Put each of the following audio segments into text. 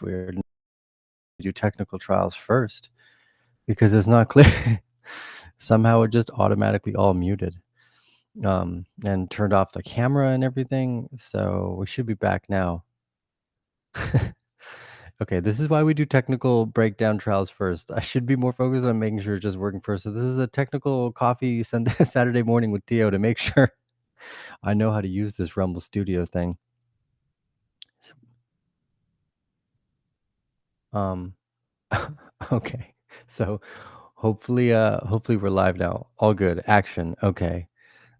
weird. Do technical trials first because it's not clear. Somehow it just automatically all muted and turned off the camera and everything. So we should be back now. Okay, this is why we do technical breakdown trials first. I should be more focused on making sure it's just working first. So this is a technical coffee Sunday, Saturday morning with Tio to make sure I know how to use this Rumble Studio thing. Okay, so hopefully we're live now. All good. Action. Okay,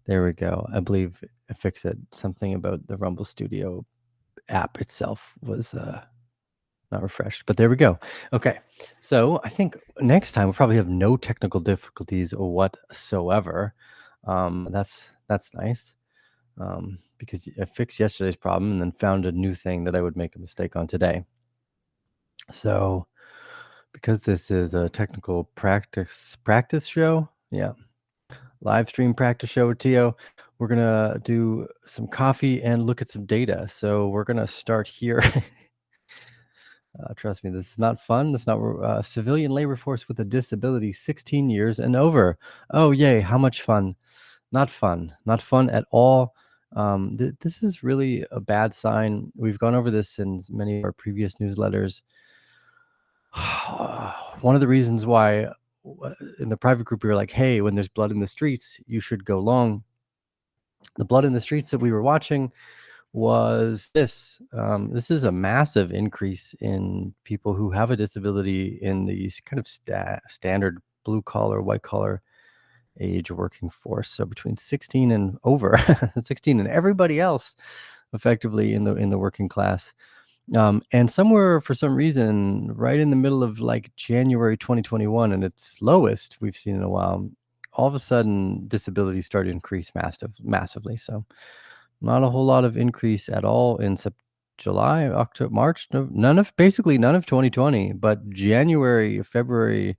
there we go. I believe I fixed it. Something about the Rumble Studio app itself was not refreshed, but there we go. Okay, so I think next time we'll probably have no technical difficulties whatsoever. That's nice, because I fixed yesterday's problem and then found a new thing that I would make a mistake on today. So because this is a technical practice show, yeah, live stream practice show with Tio, we're gonna do some coffee and look at some data. So we're gonna start here. Trust me, this is not fun. This is not civilian labor force with a disability, 16 years and over. Oh, yay. How much fun? Not fun. Not fun at all. This is really a bad sign. We've gone over this in many of our previous newsletters. One of the reasons why in the private group, we were like, hey, when there's blood in the streets, you should go long. The blood in the streets that we were watching was this. This is a massive increase in people who have a disability in these kind of standard blue collar, white collar age working force. So between 16 and over, 16 and everybody else effectively in the working class. And somewhere for some reason, right in the middle of like January 2021 and its lowest we've seen in a while, all of a sudden disability started to increase massively. So not a whole lot of increase at all in July, October, March, none of 2020, but January, February,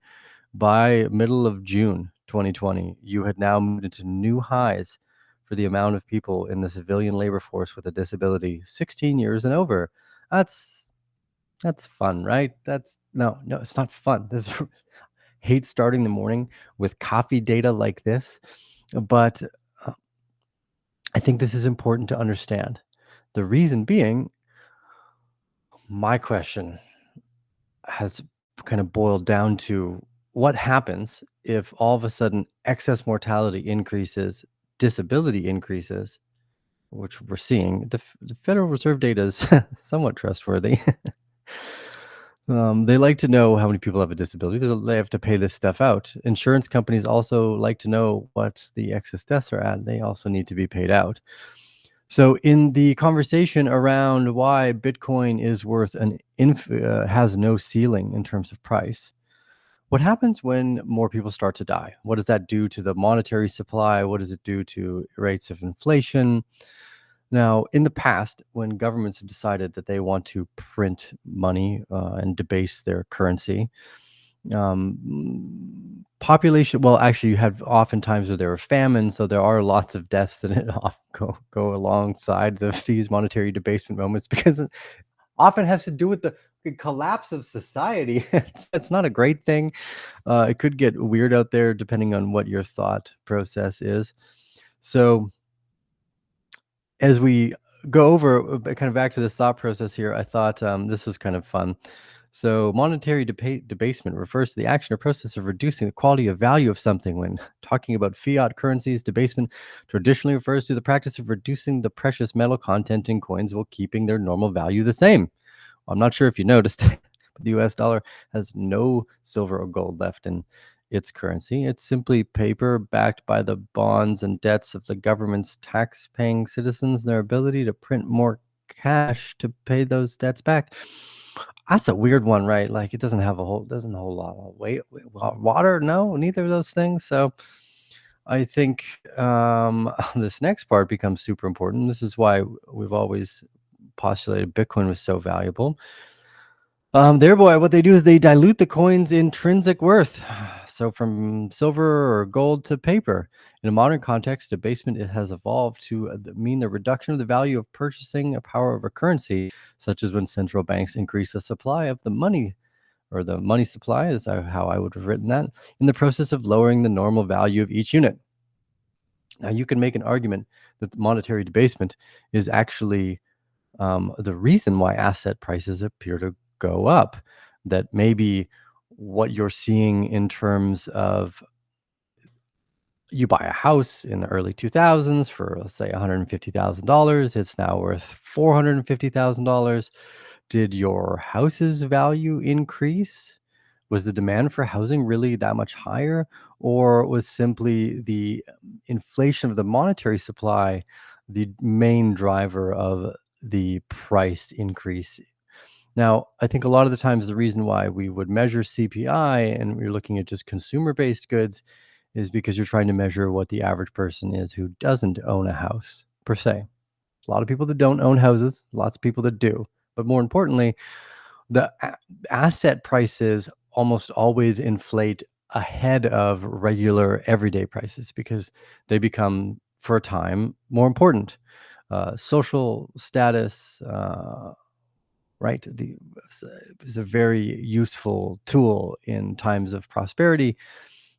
by middle of June 2020, you had now moved into new highs for the amount of people in the civilian labor force with a disability, 16 years and over. That's fun, right? No, it's not fun. This hate starting the morning with coffee data like this, but I think this is important to understand. The reason being, my question has kind of boiled down to what happens if all of a sudden excess mortality increases, disability increases, which we're seeing. The Federal Reserve data is somewhat trustworthy. They like to know how many people have a disability. They have to pay this stuff out. Insurance companies also like to know what the excess deaths are at. They also need to be paid out. So in the conversation around why Bitcoin is worth has no ceiling in terms of price, what happens when more people start to die? What does that do to the monetary supply? What does it do to rates of inflation? Now, in the past, when governments have decided that they want to print money and debase their currency, population, well, actually, you have oftentimes where there are famines, so there are lots of deaths that go alongside these monetary debasement moments, because it often has to do with the collapse of society. It's not a great thing. It could get weird out there depending on what your thought process is. So as we go over kind of back to this thought process here, I thought this was kind of fun. So monetary debasement refers to the action or process of reducing the quality of value of something. When talking about fiat currencies, debasement traditionally refers to the practice of reducing the precious metal content in coins while keeping their normal value the same. I'm not sure if you noticed, but the US dollar has no silver or gold left in its currency. It's simply paper backed by the bonds and debts of the government's tax-paying citizens and their ability to print more cash to pay those debts back. That's a weird one, right? Like it doesn't hold a whole lot of weight. Water, no, neither of those things. So I think this next part becomes super important. This is why we've always postulated Bitcoin was so valuable. Thereby, what they do is they dilute the coin's intrinsic worth. So from silver or gold to paper. In a modern context, debasement it has evolved to mean the reduction of the value of purchasing power of a currency, such as when central banks increase the supply of the money or the money supply, is how I would have written that, in the process of lowering the normal value of each unit. Now, you can make an argument that monetary debasement is actually the reason why asset prices appear to go up. That maybe what you're seeing in terms of you buy a house in the early 2000s for, let's say, $150,000, it's now worth $450,000. Did your house's value increase? Was the demand for housing really that much higher? Or was simply the inflation of the monetary supply the main driver of the price increase? Now, I think a lot of the times the reason why we would measure CPI and we're looking at just consumer based goods is because you're trying to measure what the average person is who doesn't own a house per se. A lot of people that don't own houses, lots of people that do. But more importantly, the asset prices almost always inflate ahead of regular everyday prices because they become, for a time, more important. Social status, right? Is a very useful tool in times of prosperity,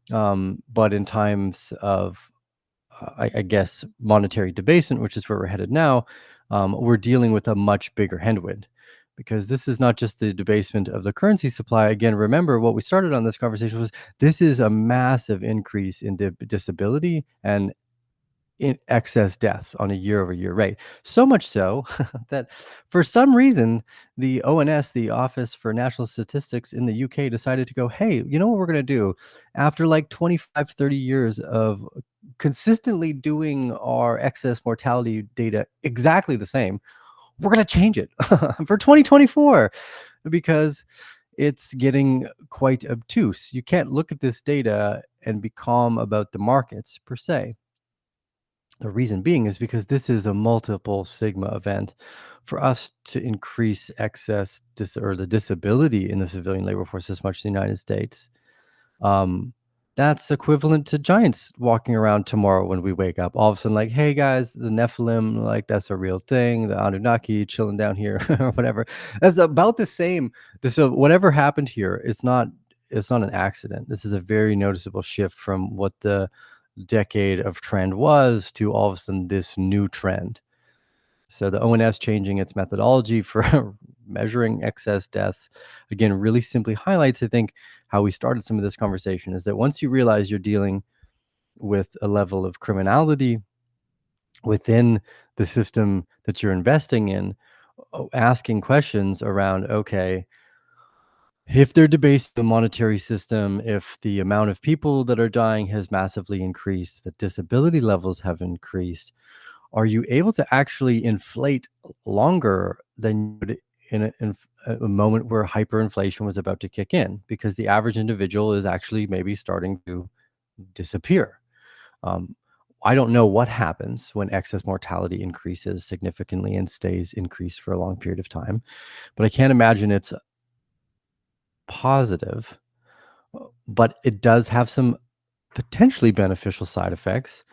but in times of I guess, monetary debasement, which is where we're headed now, we're dealing with a much bigger headwind because this is not just the debasement of the currency supply. Again, remember what we started on this conversation was this is a massive increase in disability and in excess deaths on a year-over-year rate. So much so that for some reason, the ONS, the Office for National Statistics in the UK, decided to go, hey, you know what we're going to do? After like 25, 30 years of consistently doing our excess mortality data exactly the same, we're going to change it for 2024 because it's getting quite obtuse. You can't look at this data and be calm about the markets per se. The reason being is because this is a multiple sigma event. For us to increase excess or the disability in the civilian labor force as much in the United States, um, that's equivalent to giants walking around tomorrow when we wake up. All of a sudden, like, hey guys, the Nephilim, like that's a real thing. The Anunnaki chilling down here, or whatever. That's about the same. So whatever happened here, it's not an accident. This is a very noticeable shift from what the decade of trend was to all of a sudden this new trend. So the ONS changing its methodology for measuring excess deaths, again, really simply highlights, I think, how we started some of this conversation is that once you realize you're dealing with a level of criminality within the system that you're investing in, asking questions around, okay, if they're debased the monetary system, if the amount of people that are dying has massively increased, that disability levels have increased, are you able to actually inflate longer than you would in a moment where hyperinflation was about to kick in? Because the average individual is actually maybe starting to disappear. Um, I don't know what happens when excess mortality increases significantly and stays increased for a long period of time, but I can't imagine it's positive, but it does have some potentially beneficial side effects.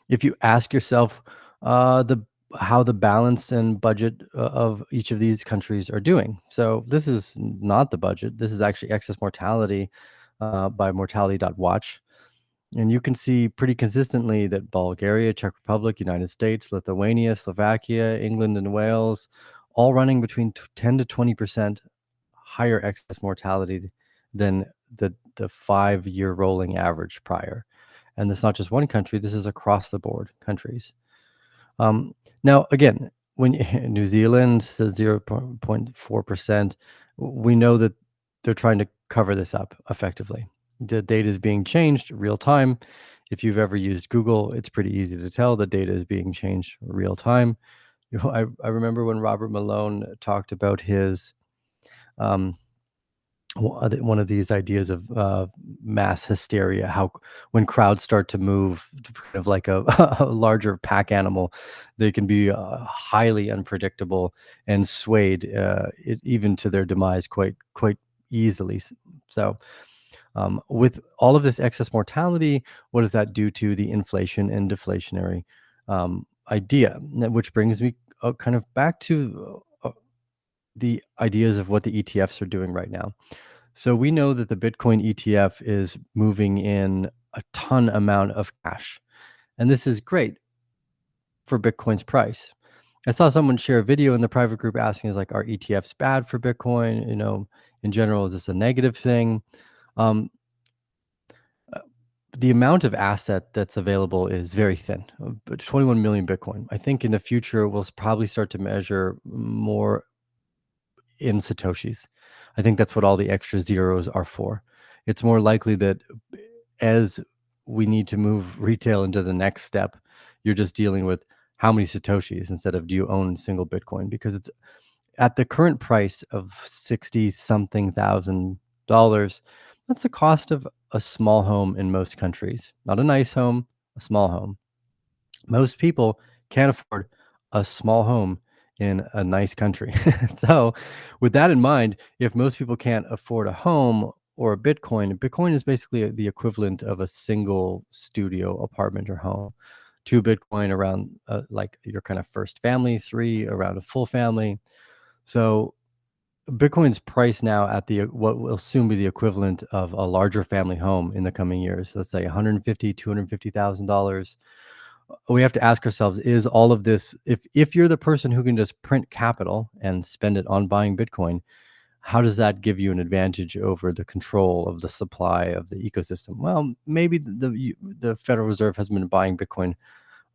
If you ask yourself the how the balance and budget of each of these countries are doing. So this is not the budget. This is actually excess mortality by mortality.watch. And you can see pretty consistently that Bulgaria, Czech Republic, United States, Lithuania, Slovakia, England, and Wales all running between 10 to 20% higher excess mortality than the 5-year rolling average prior. And it's not just one country, this is across the board countries. Now, again, when New Zealand says 0.4%, we know that they're trying to cover this up effectively. The data is being changed real time. If you've ever used Google, it's pretty easy to tell the data is being changed real time. You know, I remember when Robert Malone talked about his um, one of these ideas of mass hysteria, how when crowds start to move to kind of like a, a larger pack animal, they can be highly unpredictable and swayed even to their demise quite easily. So With all of this excess mortality, what does that do to the inflation and deflationary idea? Which brings me kind of back to the ideas of what the ETFs are doing right now. So we know that the Bitcoin ETF is moving in a ton amount of cash, and this is great for Bitcoin's price. I saw someone share a video in the private group asking, "Is like, are ETFs bad for Bitcoin? In general, is this a negative thing?" Um, the amount of asset that's available is very thin, but 21 million Bitcoin. I think in the future we'll probably start to measure more in Satoshis. I think that's what all the extra zeros are for. It's more likely that as we need to move retail into the next step, you're just dealing with how many Satoshis instead of do you own single Bitcoin, because it's at the current price of 60 something thousand dollars. That's the cost of a small home in most countries. Not a nice home, a small home. Most people can't afford a small home in a nice country. So, with that in mind, if most people can't afford a home or a Bitcoin is basically the equivalent of a single studio apartment or home. 2 Bitcoin around like your kind of first family, 3 around a full family. So, Bitcoin's price now at the what will soon be the equivalent of a larger family home in the coming years. Let's say $150,000, $250,000. We have to ask ourselves, is all of this, if you're the person who can just print capital and spend it on buying Bitcoin, how does that give you an advantage over the control of the supply of the ecosystem? Well, maybe the Federal Reserve has been buying Bitcoin,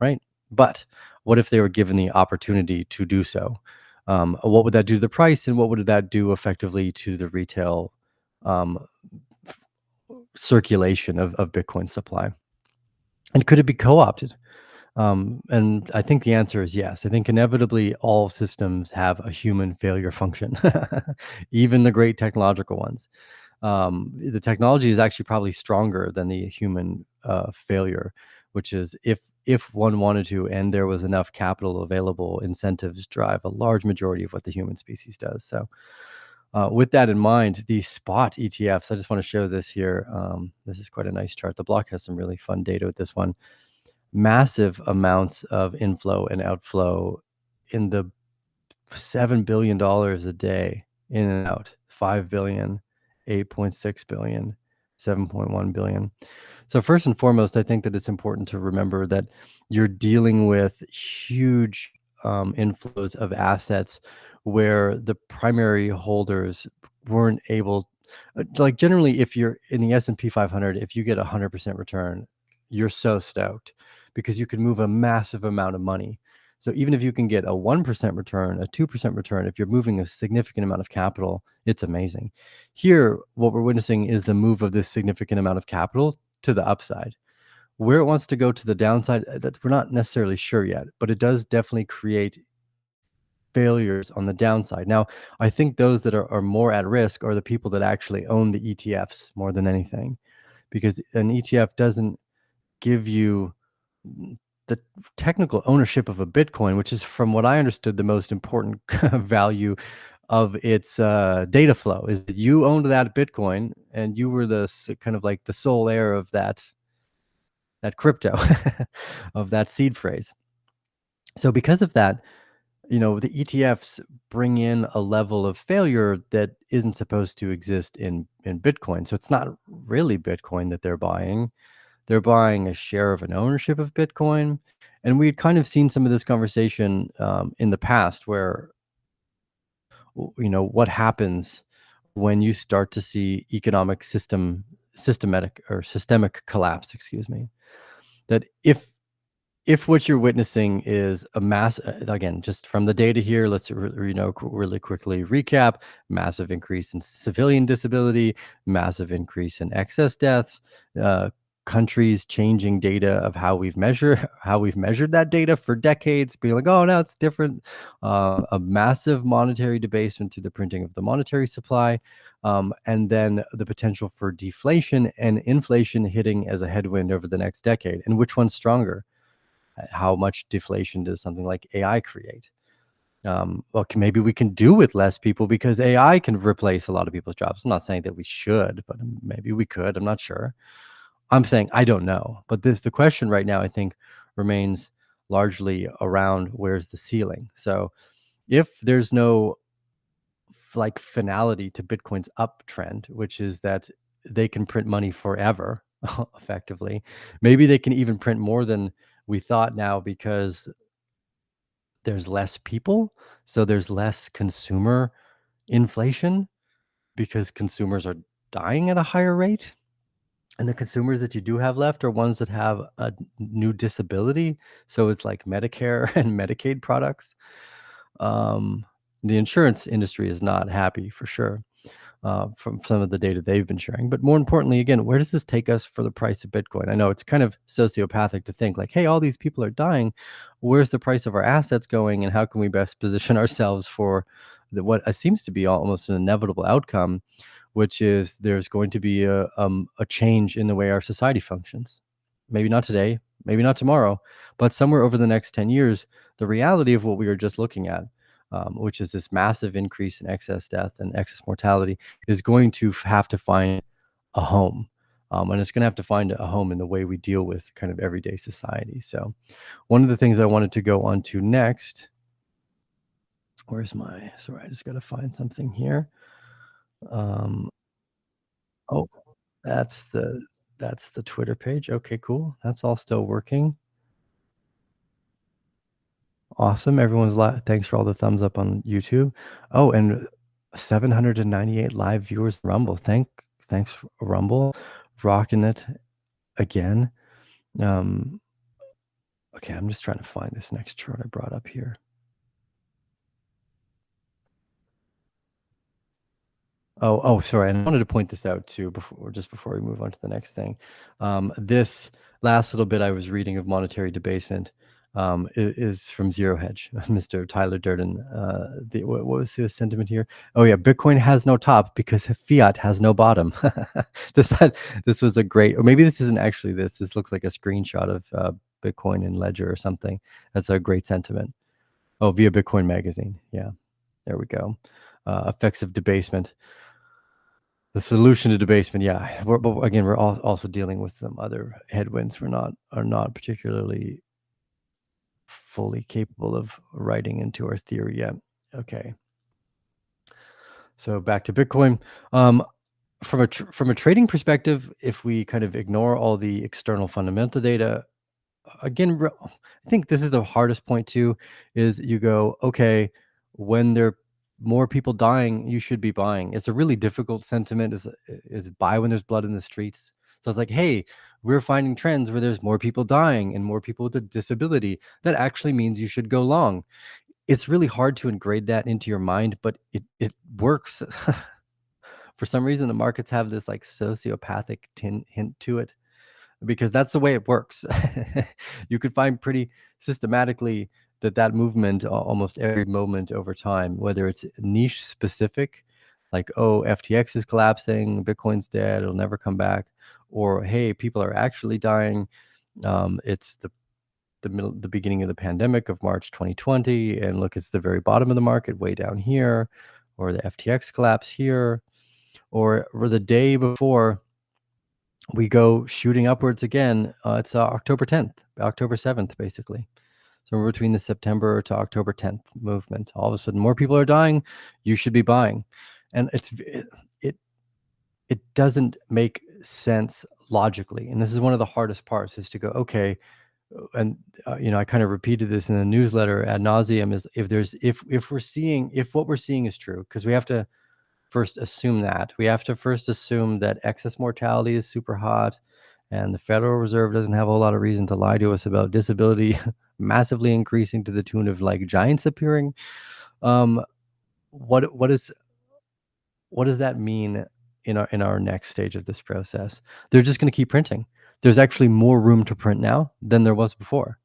right? But what if they were given the opportunity to do so? What would that do to the price, and what would that do effectively to the retail um, circulation of Bitcoin supply? And could it be co-opted? And I think the answer is yes. I think inevitably all systems have a human failure function, even the great technological ones. The technology is actually probably stronger than the human failure, which is if one wanted to and there was enough capital available, incentives drive a large majority of what the human species does. So with that in mind, the spot ETFs, I just want to show this here. This is quite a nice chart. The block has some really fun data with this one. Massive amounts of inflow and outflow in the $7 billion a day in and out, 5 billion, 8.6 billion, 7.1 billion. So first and foremost, I think that it's important to remember that you're dealing with huge inflows of assets where the primary holders weren't able, like generally if you're in the S&P 500, if you get 100% return, you're so stoked because you can move a massive amount of money. So even if you can get a 1% return, a 2% return, if you're moving a significant amount of capital, it's amazing. Here, what we're witnessing is the move of this significant amount of capital to the upside. Where it wants to go to the downside, that we're not necessarily sure yet, but it does definitely create failures on the downside. Now, I think those that are more at risk are the people that actually own the ETFs more than anything, because an ETF doesn't give you the technical ownership of a Bitcoin, which is, from what I understood, the most important value of its data flow, is that you owned that Bitcoin and you were the kind of like the sole heir of that crypto, of that seed phrase. So because of that, the ETFs bring in a level of failure that isn't supposed to exist in Bitcoin. So it's not really Bitcoin that they're buying. They're buying a share of an ownership of Bitcoin. And we had kind of seen some of this conversation in the past where, what happens when you start to see systemic collapse, excuse me, that if what you're witnessing is a mass, again, just from the data here, let's really quickly recap: massive increase in civilian disability, massive increase in excess deaths, countries changing data of how we've measured that data for decades, being like, oh, now it's different, a massive monetary debasement through the printing of the monetary supply, and then the potential for deflation and inflation hitting as a headwind over the next decade. And which one's stronger? How much deflation does something like AI create? Okay, maybe we can do with less people because AI can replace a lot of people's jobs. I'm not saying that we should, but maybe we could. I'm not sure. I'm saying I don't know. But the question right now, I think, remains largely around where's the ceiling. So if there's no like finality to Bitcoin's uptrend, which is that they can print money forever, effectively. Maybe they can even print more than we thought now because there's less people, so there's less consumer inflation because consumers are dying at a higher rate. And the consumers that you do have left are ones that have a new disability. So it's like Medicare and Medicaid products. Um, the insurance industry is not happy for sure. From some of the data they've been sharing. But more importantly, again, where does this take us for the price of Bitcoin? I know it's kind of sociopathic to think like, hey, all these people are dying. Where's the price of our assets going? And how can we best position ourselves for what seems to be almost an inevitable outcome, which is there's going to be a change in the way our society functions. Maybe not today, maybe not tomorrow, but somewhere over the next 10 years, the reality of what we were just looking at, which is this massive increase in excess death and excess mortality, is going to have to find a home. And it's going to have to find a home in the way we deal with kind of everyday society. So, one of the things I wanted to go on to next, sorry, I just got to find something here. Um, oh, that's the, that's the Twitter page. Okay, cool. That's all still working. Awesome. Thanks for all the thumbs up on YouTube. Oh, and 798 live viewers on Rumble. Thanks Rumble, rocking it again. Okay, I'm just trying to find this next chart I brought up here. Oh, sorry. And I wanted to point this out too before we move on to the next thing. This last little bit I was reading of monetary debasement is from Zero Hedge, Mr. Tyler Durden. What was his sentiment here? Oh yeah, Bitcoin has no top because fiat has no bottom. This was a great, or maybe this isn't actually this. This looks like a screenshot of Bitcoin in Ledger or something. That's a great sentiment. Oh, via Bitcoin Magazine. Yeah, there we go. Effects of debasement. The solution to debasement, yeah. But again, we're also dealing with some other headwinds. Are not particularly fully capable of writing into our theory yet. Okay. So back to Bitcoin. From a trading perspective, if we kind of ignore all the external fundamental data, again, I think this is the hardest point too, is you go, okay, when there are more people dying, you should be buying. It's a really difficult sentiment, is buy when there's blood in the streets. So it's like, hey, we're finding trends where there's more people dying and more people with a disability. That actually means you should go long. It's really hard to engrade that into your mind, but it works. For some reason, the markets have this like sociopathic hint to it, because that's the way it works. You could find pretty systematically that movement almost every moment over time, whether it's niche specific, like, oh, FTX is collapsing, Bitcoin's dead, it'll never come back, or hey, people are actually dying. It's the beginning of the pandemic of March 2020, and look, it's the very bottom of the market, way down here, or the FTX collapse here, or the day before we go shooting upwards again. It's October 10th, October 7th, basically. So we're between the September to October 10th movement. All of a sudden, more people are dying. You should be buying, and it doesn't make sense logically. And this is one of the hardest parts, is to go, okay, and I kind of repeated this in the newsletter ad nauseum, is if what we're seeing is true, because we have to first assume that. We have to first assume that excess mortality is super hot, and the Federal Reserve doesn't have a whole lot of reason to lie to us about disability massively increasing to the tune of like giants appearing. Um, what does that mean in our next stage of this process? They're just going to keep printing. There's actually more room to print now than there was before.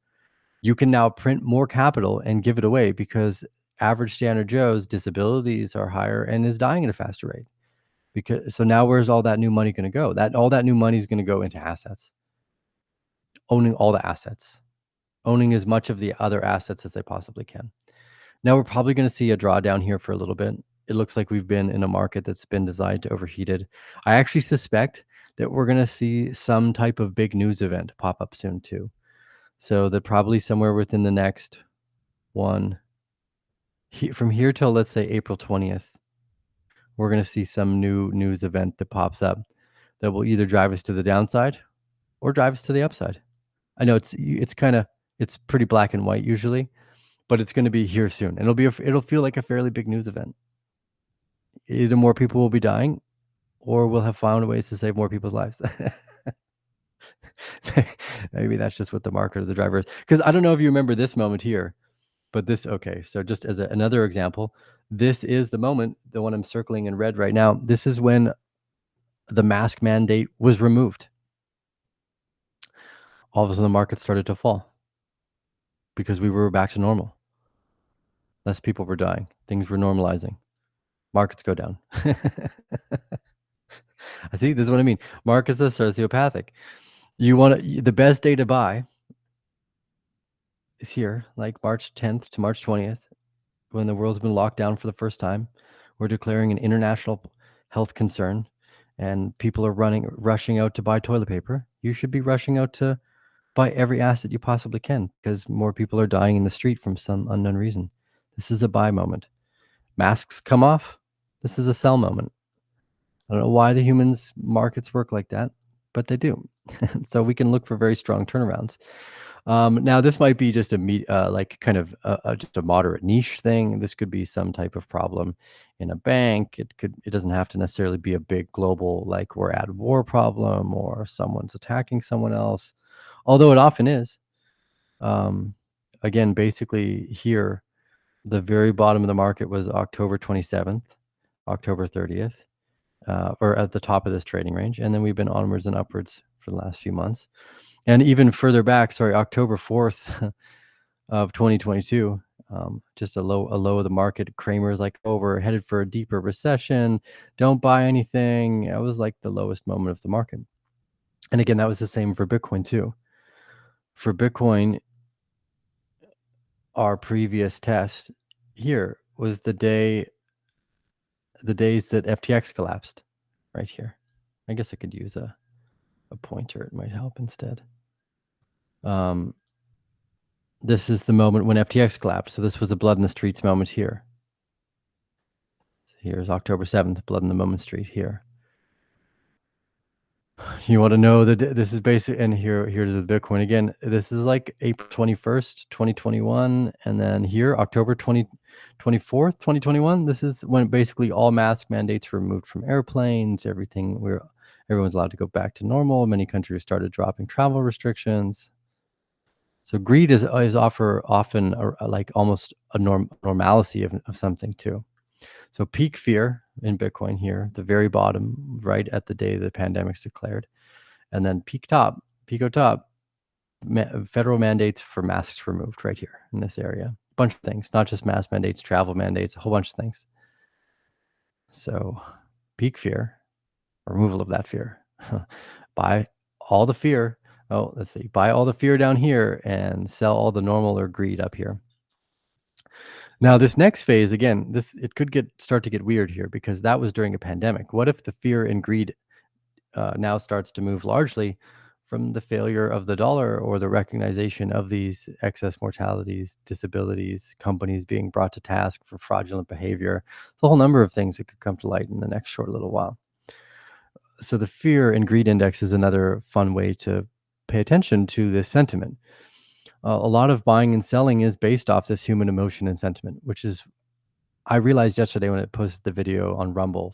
You can now print more capital and give it away because average Standard Joe's disabilities are higher and is dying at a faster rate. So now where's all that new money going to go? All that new money is going to go into assets, owning all the assets, owning as much of the other assets as they possibly can. Now we're probably going to see a drawdown here for a little bit. It looks like we've been in a market that's been designed to overheated. I actually suspect that we're going to see some type of big news event pop up soon too. So that probably somewhere within the next one, from here till let's say April 20th, we're going to see some new news event that pops up that will either drive us to the downside or drive us to the upside. I know it's pretty black and white usually, but it's going to be here soon. And it'll feel like a fairly big news event. Either more people will be dying or we'll have found ways to save more people's lives. Maybe that's just what the market or the driver is. Because I don't know if you remember this moment here, but so just as another example, this is the moment, the one I'm circling in red right now. This is when the mask mandate was removed. All of a sudden the market started to fall because we were back to normal. Less people were dying. Things were normalizing. Markets go down. I see. This is what I mean. Markets are sociopathic. The best day to buy is here, like March 10th to March 20th, when the world's been locked down for the first time. We're declaring an international health concern, and people are rushing out to buy toilet paper. You should be rushing out to buy every asset you possibly can because more people are dying in the street from some unknown reason. This is a buy moment. Masks come off. This is a sell moment. I don't know why the humans markets work like that, but they do. So we can look for very strong turnarounds. Now this might be just just a moderate niche thing. This could be some type of problem in a bank. It doesn't have to necessarily be a big global, like we're at war problem or someone's attacking someone else, although it often is. Again, basically here, the very bottom of the market was October 27th, October 30th, or at the top of this trading range. And then we've been onwards and upwards for the last few months. And even further back, October 4th of 2022, just a low of the market. Kramer's like, oh, we're headed for a deeper recession. Don't buy anything. It was like the lowest moment of the market. And again, that was the same for Bitcoin too. For Bitcoin, our previous test here was the days that FTX collapsed right here. I guess I could use a pointer. It might help instead. This is the moment when FTX collapsed. So this was a blood in the streets moment here. So here's October 7th, blood in the moment street here. You want to know that this is basic, and here's the Bitcoin again. This is like April 21st, 2021, and then here October 24th, 2021. This is when basically all mask mandates were removed from airplanes. Everyone's allowed to go back to normal. Many countries started dropping travel restrictions. So greed is often like almost a normalcy of something too. So peak fear in Bitcoin here, the very bottom, right at the day the pandemic's declared. And then pico top, federal mandates for masks removed right here in this area. A bunch of things, not just mask mandates, travel mandates, a whole bunch of things. So peak fear, removal of that fear. Buy all the fear. Oh, let's see. Buy all the fear down here and sell all the normal or greed up here. Now, this next phase, again, it could start to get weird here because that was during a pandemic. What if the fear and greed now starts to move largely from the failure of the dollar or the recognition of these excess mortalities, disabilities, companies being brought to task for fraudulent behavior? It's a whole number of things that could come to light in the next short little while. So the fear and greed index is another fun way to pay attention to this sentiment. A lot of buying and selling is based off this human emotion and sentiment, which is, I realized yesterday when I posted the video on Rumble,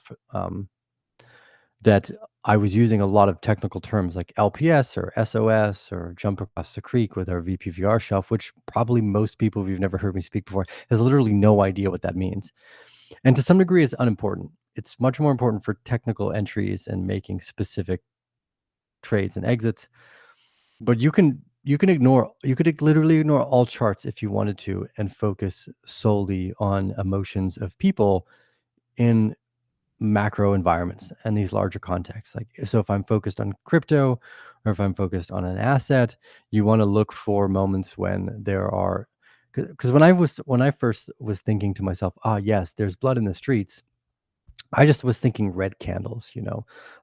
that I was using a lot of technical terms like LPS or SOS or jump across the creek with our VPVR shelf, which probably most people, if you've never heard me speak before, has literally no idea what that means. And to some degree, it's unimportant. It's much more important for technical entries and making specific trades and exits. But you could literally ignore all charts if you wanted to and focus solely on emotions of people in macro environments and these larger contexts. Like, so if I'm focused on crypto or if I'm focused on an asset, you want to look for moments when there are because when I first was thinking to myself, ah, yes, there's blood in the streets. I just was thinking red candles,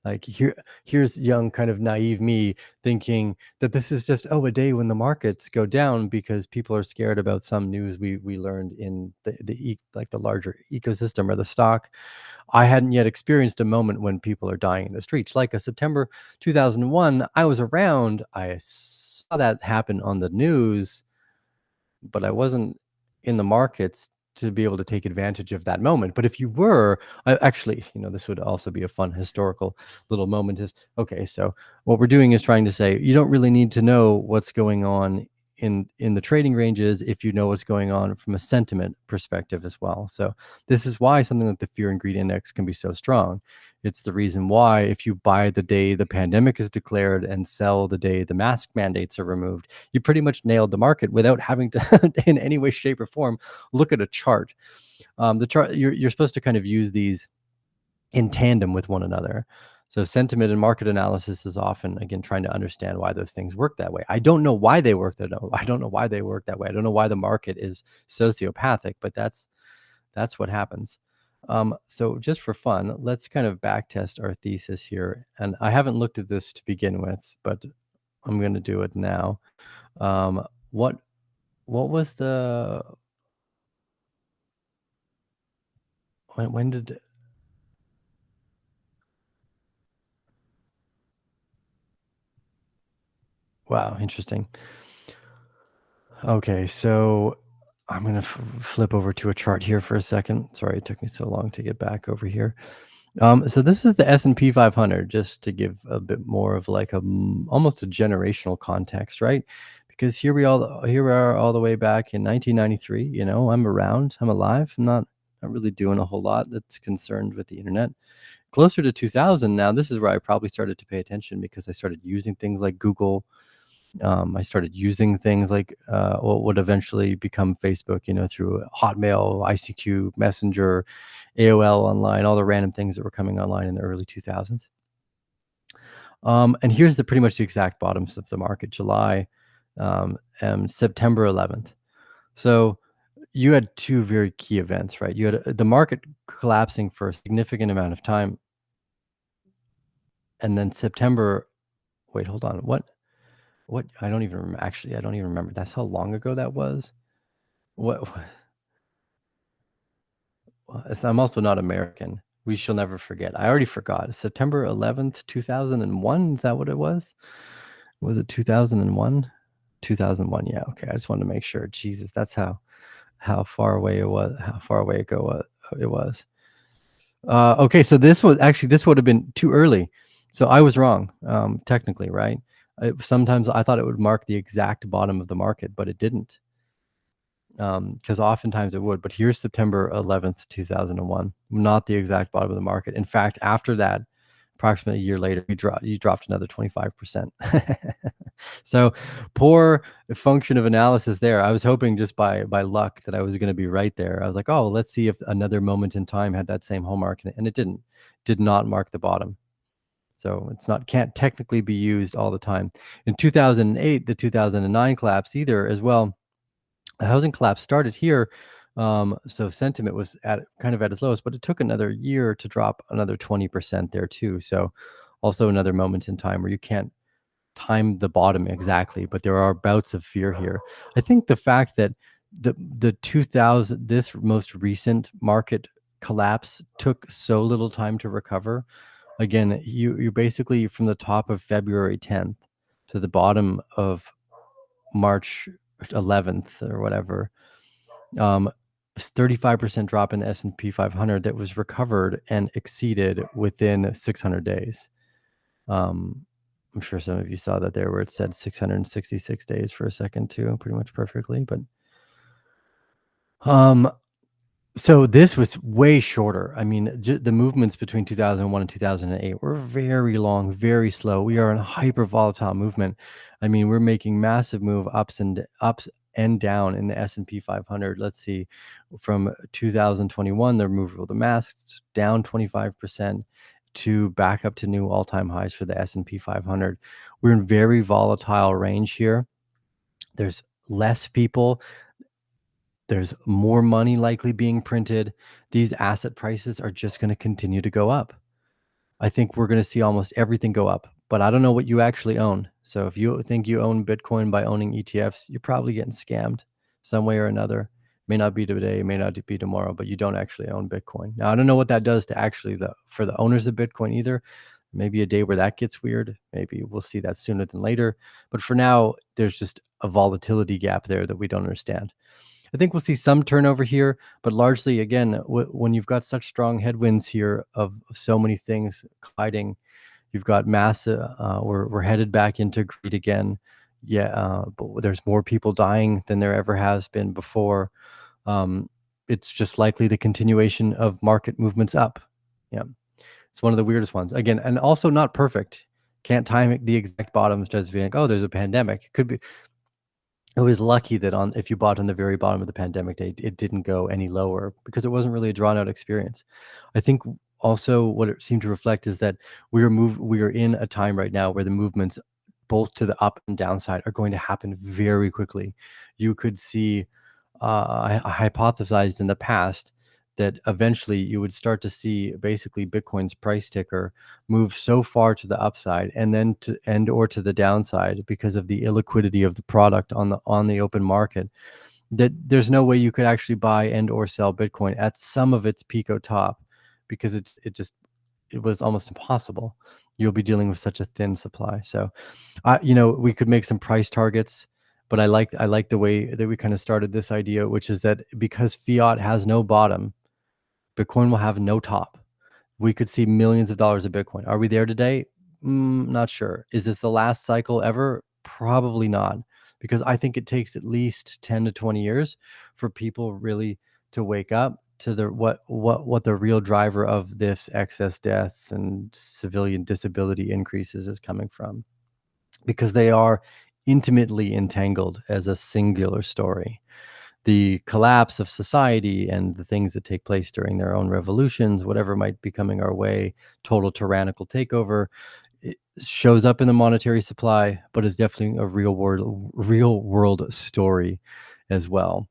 like here's young, kind of naive me thinking that this is just, oh, a day when the markets go down because people are scared about some news we learned in like the larger ecosystem or the stock. I hadn't yet experienced a moment when people are dying in the streets, like a September 2001. I was around. I saw that happen on the news, but I wasn't in the markets to be able to take advantage of that moment. But if you were, actually, this would also be a fun historical little moment. Is okay. So what we're doing is trying to say you don't really need to know what's going on in the trading ranges if you know what's going on from a sentiment perspective as well. So this is why something like the fear and greed index can be so strong. It's the reason why if you buy the day the pandemic is declared and sell the day the mask mandates are removed, you pretty much nailed the market without having to in any way, shape, or form look at a chart. The chart, you're supposed to kind of use these in tandem with one another. So sentiment and market analysis is often, again, trying to understand why those things work that way. I don't know why they work that way. I don't know why they work that way. I don't know why the market is sociopathic, but that's what happens. So just for fun, let's kind of back test our thesis here. And I haven't looked at this to begin with, but I'm going to do it now. Um, what was the when did wow, interesting. Okay, so I'm gonna flip over to a chart here for a second. Sorry, it took me so long to get back over here. So this is the S&P 500, just to give a bit more of like almost a generational context, right? Because here we are all the way back in 1993. I'm around, I'm alive, I'm not really doing a whole lot that's concerned with the internet. Closer to 2000 now, this is where I probably started to pay attention because I started using things like Google. I started using things like what would eventually become Facebook, through Hotmail, ICQ, Messenger, AOL online, all the random things that were coming online in the early 2000s. And here's pretty much the exact bottoms of the market: July and September 11th. So you had two very key events, right? You had the market collapsing for a significant amount of time, and then September. Wait, hold on. What? I don't even remember. Actually, I don't even remember. That's how long ago that was. What? I'm also not American. We shall never forget. I already forgot. September 11th, 2001. Is that what it was? Was it 2001? 2001. Yeah. Okay. I just wanted to make sure. Jesus, that's how far away it was. How far away ago it was. Okay. So this would have been too early. So I was wrong. Technically, right? Sometimes I thought it would mark the exact bottom of the market, but it didn't. Because oftentimes it would. But here's September 11th, 2001, not the exact bottom of the market. In fact, after that, approximately a year later, you dropped another 25%. So poor function of analysis there. I was hoping just by luck that I was going to be right there. I was like, oh, let's see if another moment in time had that same hallmark, and it didn't. Did not mark the bottom. So can't technically be used all the time. In 2008, the 2009 collapse either as well. The housing collapse started here. So sentiment was at its lowest, but it took another year to drop another 20% there too. So also another moment in time where you can't time the bottom exactly, but there are bouts of fear here. I think the fact that the 2000, this most recent market collapse took so little time to recover. Again, you basically from the top of February 10th to the bottom of March 11th or whatever, 35% drop in the S&P 500 that was recovered and exceeded within 600 days. I'm sure some of you saw that there where it said 666 days for a second too, pretty much perfectly. But so this was way shorter. I mean, the movements between 2001 and 2008 were very long, very slow. We are in a hyper volatile movement. I mean, we're making massive ups and down in the S&P 500. Let's see, from 2021, the removal of the masks down 25% to back up to new all-time highs for the S&P 500. We're in very volatile range here. There's less people. There's more money likely being printed. These asset prices are just going to continue to go up. I think we're going to see almost everything go up, but I don't know what you actually own. So if you think you own Bitcoin by owning ETFs, you're probably getting scammed some way or another. May not be today, may not be tomorrow, but you don't actually own Bitcoin. Now, I don't know what that does to actually for the owners of Bitcoin either. Maybe a day where that gets weird. Maybe we'll see that sooner than later. But for now, there's just a volatility gap there that we don't understand. I think we'll see some turnover here, but largely, again, when you've got such strong headwinds here of so many things colliding, you've got massive. We're headed back into greed again. Yeah, but there's more people dying than there ever has been before. It's just likely the continuation of market movements up. Yeah, it's one of the weirdest ones. Again, and also not perfect. Can't time the exact bottoms just being like, oh, there's a pandemic. It could be. It was lucky that if you bought on the very bottom of the pandemic day, it didn't go any lower because it wasn't really a drawn out experience. I think also what it seemed to reflect is that we are in a time right now where the movements both to the up and downside are going to happen very quickly. You could see, I hypothesized in the past that eventually you would start to see basically Bitcoin's price ticker move so far to the upside and then to the downside because of the illiquidity of the product on the open market, that there's no way you could actually buy and or sell Bitcoin at some of its pico top because it was almost impossible. You'll be dealing with such a thin supply. So, we could make some price targets, but I like the way that we kind of started this idea, which is that because fiat has no bottom, Bitcoin will have no top. We could see millions of dollars of Bitcoin. Are we there today? Not sure. Is this the last cycle ever? Probably not, because I think it takes at least 10 to 20 years for people really to wake up to what the real driver of this excess death and civilian disability increases is coming from, because they are intimately entangled as a singular story. The collapse of society and the things that take place during their own revolutions, whatever might be coming our way, total tyrannical takeover, it shows up in the monetary supply, but is definitely a real world story as well.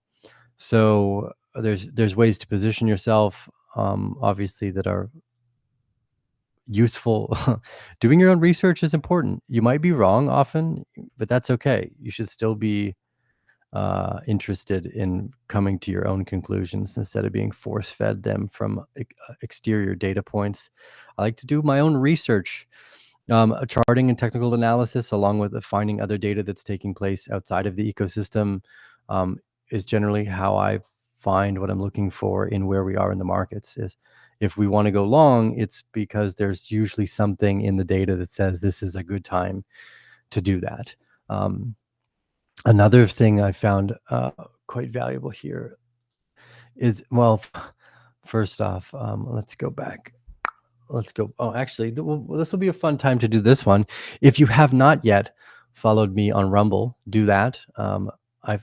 So there's ways to position yourself, obviously, that are useful. Doing your own research is important. You might be wrong often, but that's okay. You should still be interested in coming to your own conclusions instead of being force-fed them from exterior data points. I like to do my own research, charting and technical analysis, along with finding other data that's taking place outside of the ecosystem, is generally how I find what I'm looking for in where we are in the markets. Is if we want to go long, it's because there's usually something in the data that says this is a good time to do that. Another thing I found quite valuable here is, well, first off, let's go back. Let's go. Oh, actually, this will be a fun time to do this one. If you have not yet followed me on Rumble, do that. I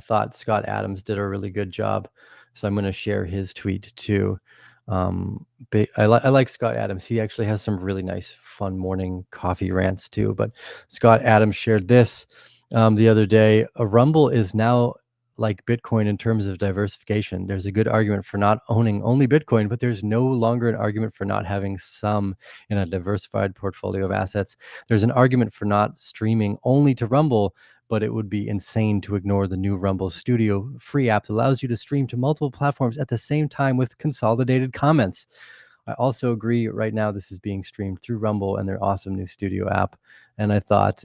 thought Scott Adams did a really good job, so I'm going to share his tweet too. I like Scott Adams. He actually has some really nice, fun morning coffee rants too. But Scott Adams shared this the other day. A Rumble is now like Bitcoin in terms of diversification. There's a good argument for not owning only Bitcoin, but there's no longer an argument for not having some in a diversified portfolio of assets. There's an argument for not streaming only to Rumble, but it would be insane to ignore the new Rumble Studio free app that allows you to stream to multiple platforms at the same time with consolidated comments. I also agree right now this is being streamed through Rumble and their awesome new Studio app. And I thought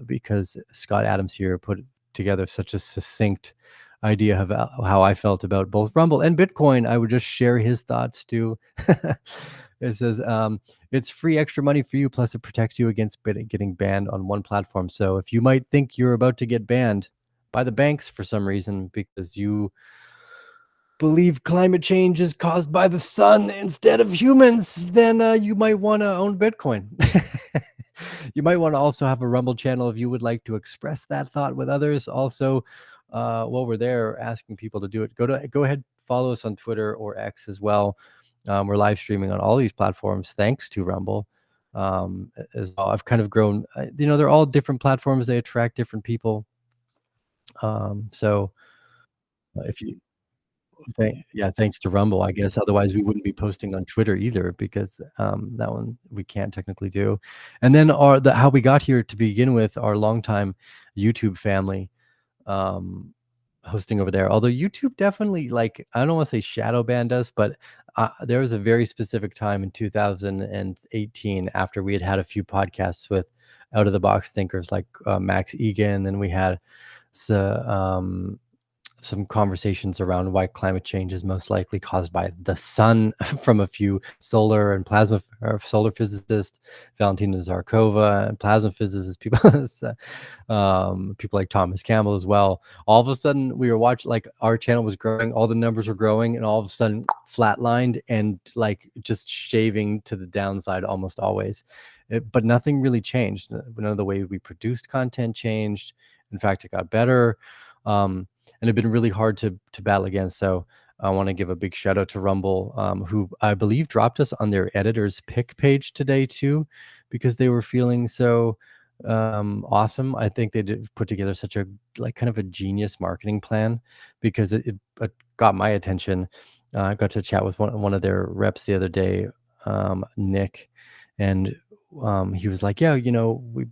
because Scott Adams here put together such a succinct idea of how I felt about both Rumble and Bitcoin, I would just share his thoughts too. It says, it's free extra money for you, plus it protects you against getting banned on one platform. So if you might think you're about to get banned by the banks for some reason because you believe climate change is caused by the sun instead of humans, then you might want to own Bitcoin. You might want to also have a Rumble channel if you would like to express that thought with others. Also, while we're there asking people to do it, go ahead, follow us on Twitter or X as well. We're live streaming on all these platforms thanks to Rumble. As well, I've kind of grown. They're all different platforms. They attract different people. So If you yeah, thanks to Rumble, I guess, otherwise we wouldn't be posting on Twitter either because, that one we can't technically do. And then how we got here to begin with, our longtime YouTube family, um, hosting over there. Although YouTube definitely, like, I don't wanna say shadow banned us, but, there was a very specific time in 2018 after we had had a few podcasts with out of the box thinkers like, Max Egan, and we had s some conversations around why climate change is most likely caused by the sun from a few solar and plasma or solar physicists, Valentina Zarkova, and plasma physicists, people, people like Thomas Campbell as well. All of a sudden, we were watching, like, our channel was growing, all the numbers were growing, and all of a sudden, flatlined and like just shaving to the downside almost always. But nothing really changed. None of the way we produced content changed. In fact, it got better. And it'd been really hard to battle against. So I want to give a big shout out to Rumble, who I believe dropped us on their editor's pick page today too, because they were feeling so awesome. I think they did put together such a, like, kind of a genius marketing plan, because it got my attention. I got to chat with one of their reps the other day, Nick, and he was like, "Yeah, we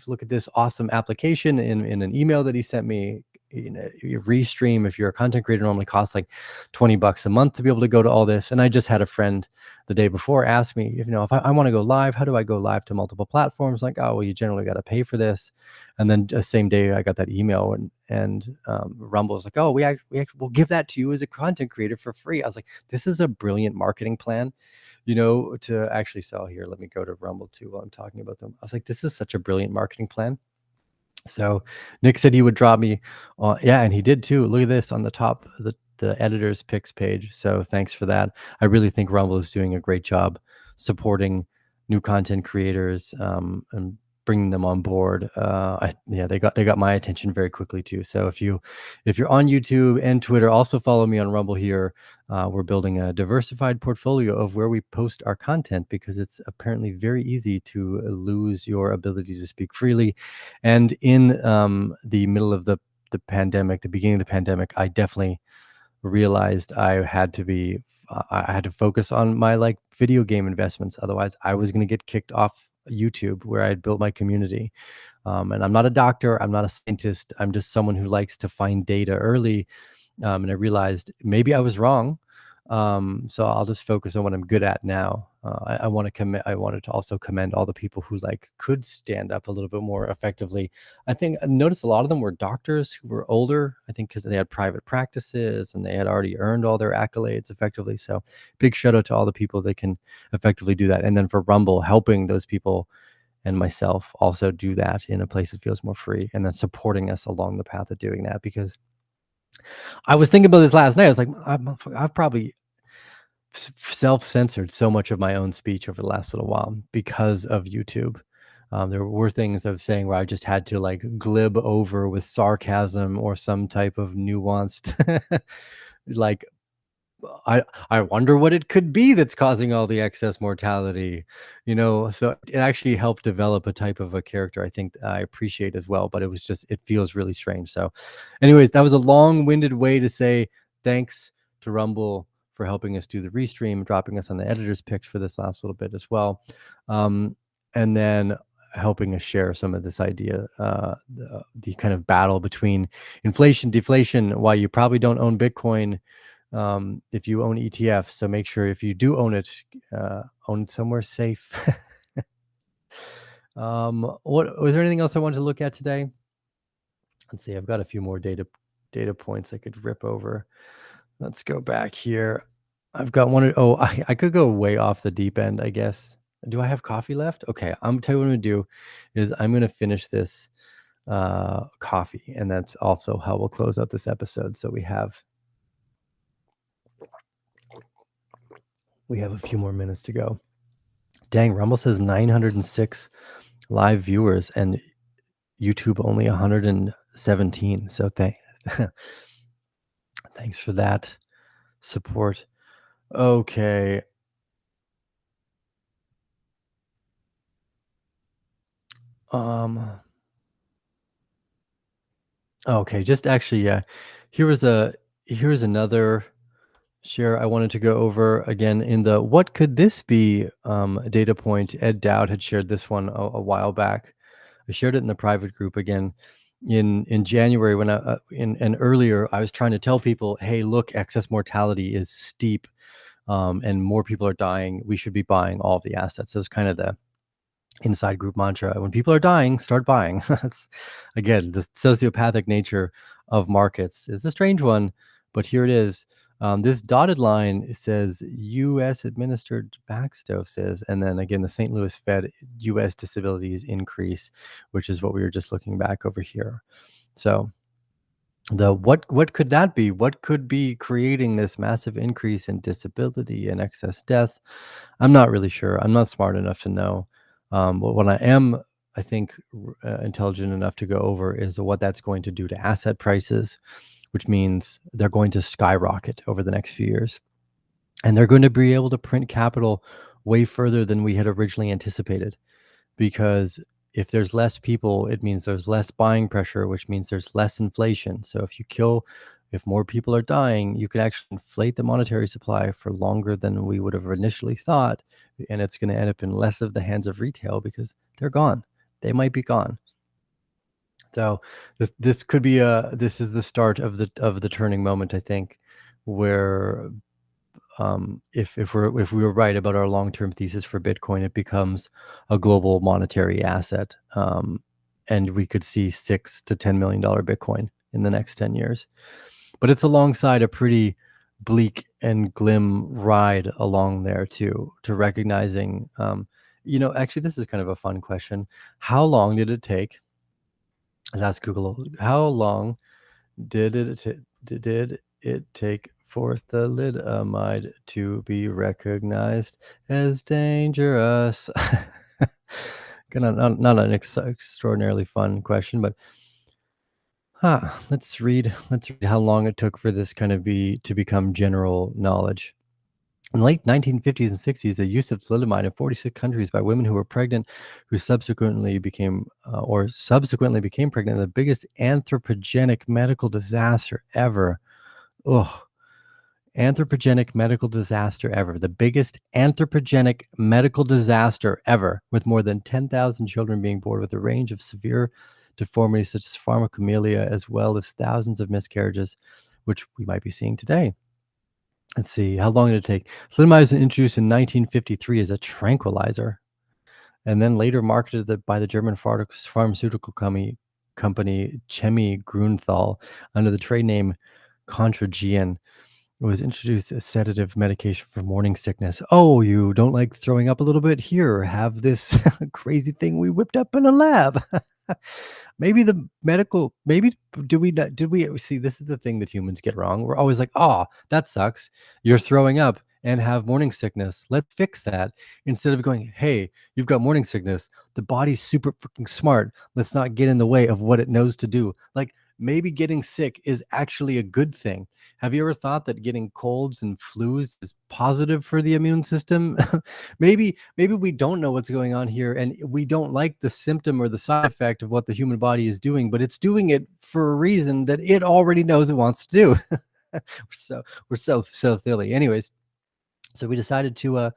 look at this awesome application in an email that he sent me. Your Restream, if you're a content creator, normally costs like $20 a month to be able to go to all this." And I just had a friend the day before ask me, if I want to go live, how do I go live to multiple platforms? Like, oh, well, you generally got to pay for this. And then the same day I got that email, and Rumble was like, oh, we'll give that to you as a content creator for free. I was like, this is a brilliant marketing plan, to actually sell here. Let me go to Rumble too while I'm talking about them. I was like, this is such a brilliant marketing plan. So Nick said he would drop me. Yeah, and he did too. Look at this on the top, the editor's picks page. So thanks for that. I really think Rumble is doing a great job supporting new content creators, and bringing them on board. Yeah, they got my attention very quickly too. So if you're on YouTube and Twitter, also follow me on Rumble here. We're building a diversified portfolio of where we post our content, because it's apparently very easy to lose your ability to speak freely. And in the middle of the pandemic, the beginning of the pandemic, I definitely realized I had to focus on my, like, video game investments. Otherwise, I was going to get kicked off YouTube, where I had built my community. And I'm not a doctor, I'm not a scientist. I'm just someone who likes to find data early. And I realized maybe I was wrong. So I'll just focus on what I'm good at now. I want to commit. I wanted to also commend all the people who, like, could stand up a little bit more effectively. I think I noticed a lot of them were doctors who were older. I think because they had private practices and they had already earned all their accolades effectively. So big shout out to all the people that can effectively do that. And then for Rumble, helping those people and myself also do that in a place that feels more free, and then supporting us along the path of doing that. Because I was thinking about this last night. I was like, I've probably self-censored so much of my own speech over the last little while because of YouTube. There were things I was saying where I just had to, like, glib over with sarcasm or some type of nuanced, like, I wonder what it could be that's causing all the excess mortality, So it actually helped develop a type of a character I think I appreciate as well. But it feels really strange. So, anyways, that was a long-winded way to say thanks to Rumble for helping us do the restream, dropping us on the editor's picks for this last little bit as well, and then helping us share some of this idea, the kind of battle between inflation, deflation, why you probably don't own Bitcoin if you own ETFs. So make sure, if you do own it somewhere safe. What was there anything else I wanted to look at today? Let's see. I've got a few more data points I could rip over. Let's go back here. I've got one. Oh, I could go way off the deep end, I guess. Do I have coffee left? Okay, I'm tell you what I'm gonna do is I'm gonna finish this coffee, and that's also how we'll close out this episode. So we have a few more minutes to go. Dang, Rumble says 906 live viewers and YouTube only 117. So thanks for that support. Okay. Okay, just actually, yeah. Here was here's another share I wanted to go over again in the what could this be data point. Ed Dowd had shared this one a while back. I shared it in the private group again in January when and earlier I was trying to tell people, hey, look, excess mortality is steep, and more people are dying. We should be buying all of the assets. So it's kind of the inside group mantra. When people are dying, start buying. That's, again, the sociopathic nature of markets is a strange one, but here it is. This dotted line says U.S. administered tax doses, and then again the St. Louis Fed U.S. disabilities increase, which is what we were just looking back over here. So the what could that be? What could be creating this massive increase in disability and excess death? I'm not really sure. I'm not smart enough to know. But what I am, I think, intelligent enough to go over is what that's going to do to asset prices, which means they're going to skyrocket over the next few years. And they're going to be able to print capital way further than we had originally anticipated. Because if there's less people, it means there's less buying pressure, which means there's less inflation. So if more people are dying, you could actually inflate the monetary supply for longer than we would have initially thought. And it's going to end up in less of the hands of retail because they're gone. They might be gone. So this could be this is the start of the turning moment, I think, where if we were right about our long-term thesis for Bitcoin, it becomes a global monetary asset, and we could see $6 to $10 million Bitcoin in the next 10 years. But it's alongside a pretty bleak and glim ride along there too, to recognizing, actually, this is kind of a fun question. How long did it take? Let's ask Google. How long did it take for thalidomide to be recognized as dangerous? Not an extraordinarily fun question, but let's read how long it took for this kind of to become general knowledge. In the late 1950s and 60s, the use of thalidomide in 46 countries by women who were pregnant, who subsequently became pregnant, the biggest anthropogenic medical disaster ever. Ugh. Anthropogenic medical disaster ever. The biggest anthropogenic medical disaster ever, with more than 10,000 children being born with a range of severe deformities such as pharmacomelia, as well as thousands of miscarriages, which we might be seeing today. Let's see, how long did it take? Thalidomide was introduced in 1953 as a tranquilizer, and then later marketed by the German pharmaceutical company Chemie Grünenthal under the trade name Contragen. It was introduced as sedative medication for morning sickness. Oh, you don't like throwing up a little bit? Here, have this crazy thing we whipped up in a lab. Maybe did we see, this is the thing that humans get wrong. We're always like, oh, that sucks. You're throwing up and have morning sickness. Let's fix that. Instead of going, hey, you've got morning sickness. The body's super freaking smart. Let's not get in the way of what it knows to do. Like, maybe getting sick is actually a good thing. Have you ever thought that getting colds and flus is positive for the immune system? maybe we don't know what's going on here, and we don't like the symptom or the side effect of what the human body is doing, but it's doing it for a reason that it already knows it wants to do. we're so silly. Anyways, so we decided to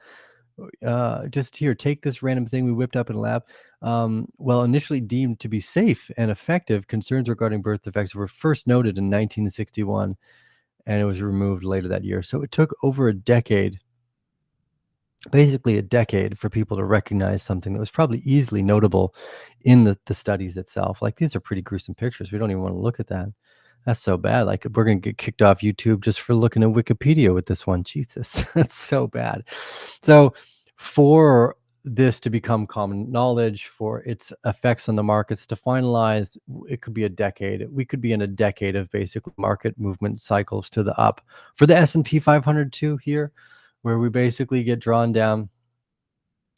just here, take this random thing we whipped up in a lab. Well, initially deemed to be safe and effective, concerns regarding birth defects were first noted in 1961, and it was removed later that year. So it took over a decade, basically a decade, for people to recognize something that was probably easily notable in the studies itself. Like, these are pretty gruesome pictures. We don't even want to look at that. That's so bad. Like, we're going to get kicked off YouTube just for looking at Wikipedia with this one. Jesus, that's so bad. So for this to become common knowledge, for its effects on the markets to finalize, it could be a decade. We could be in a decade of basically market movement cycles to the up. For the S&P 500 too here, where we basically get drawn down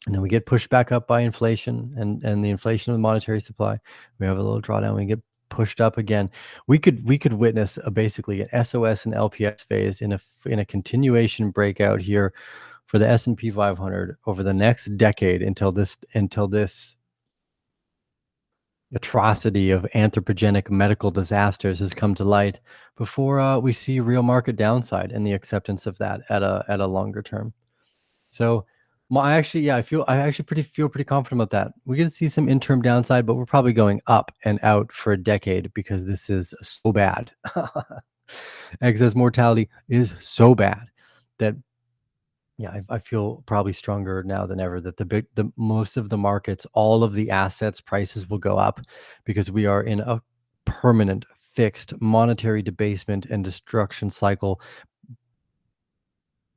and then we get pushed back up by inflation and the inflation of the monetary supply. We have a little drawdown, we get pushed up again. We could witness basically an SOS and LPS phase in a continuation breakout here for the S&P 500 over the next decade until this atrocity of anthropogenic medical disasters has come to light before we see real market downside and the acceptance of that at a longer term. So, I actually, yeah, I actually pretty feel pretty confident about that. We're gonna see some interim downside, but we're probably going up and out for a decade because this is so bad. Excess mortality is so bad that, yeah, I feel probably stronger now than ever that the most of the markets, all of the assets prices will go up because we are in a permanent fixed monetary debasement and destruction cycle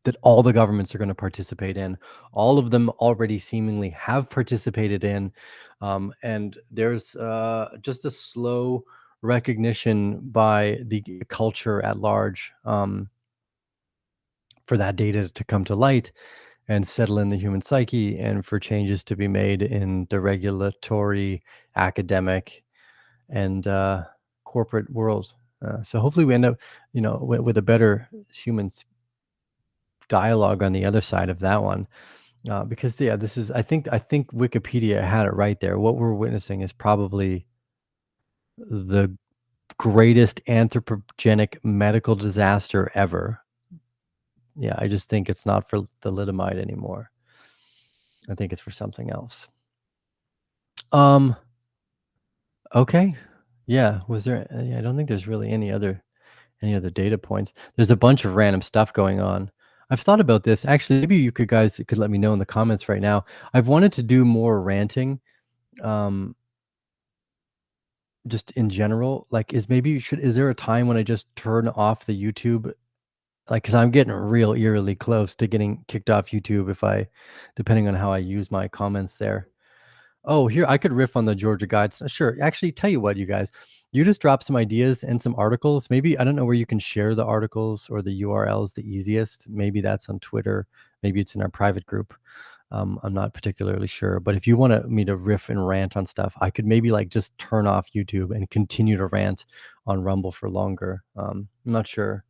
that all the governments are going to participate in. All of them already seemingly have participated in. And there's just a slow recognition by the culture at large for that data to come to light and settle in the human psyche and for changes to be made in the regulatory, academic, and corporate world. So hopefully we end up, with a better human dialogue on the other side of that one. Because yeah, this is I think Wikipedia had it right there. What we're witnessing is probably the greatest anthropogenic medical disaster ever. Yeah, I just think it's not for thalidomide anymore. I think it's for something else. Um, okay. Yeah, was there yeah, I don't think there's really any other data points. There's a bunch of random stuff going on. I've thought about this. Actually, maybe you guys could let me know in the comments right now. I've wanted to do more ranting, um, just in general. Like, is there a time when I just turn off the YouTube? Like, because I'm getting real eerily close to getting kicked off YouTube depending on how I use my comments there. Oh, here, I could riff on the Georgia Guides. Sure. Actually, tell you what, you guys, you just drop some ideas and some articles. Maybe, I don't know where you can share the articles or the URLs the easiest. Maybe that's on Twitter. Maybe it's in our private group. I'm not particularly sure. But if you want me to riff and rant on stuff, I could maybe like just turn off YouTube and continue to rant on Rumble for longer. I'm not sure.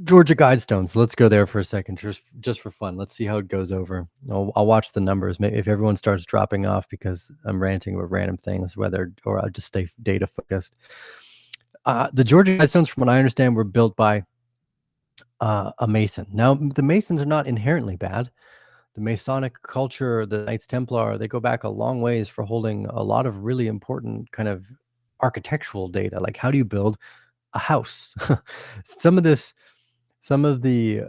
Georgia Guidestones. Let's go there for a second, just for fun. Let's see how it goes over. I'll watch the numbers. Maybe if everyone starts dropping off because I'm ranting about random things, or I'll just stay data focused. The Georgia Guidestones, from what I understand, were built by a Mason. Now, the Masons are not inherently bad. The Masonic culture, the Knights Templar, they go back a long ways for holding a lot of really important kind of architectural data. Like, how do you build a house? some of this some of the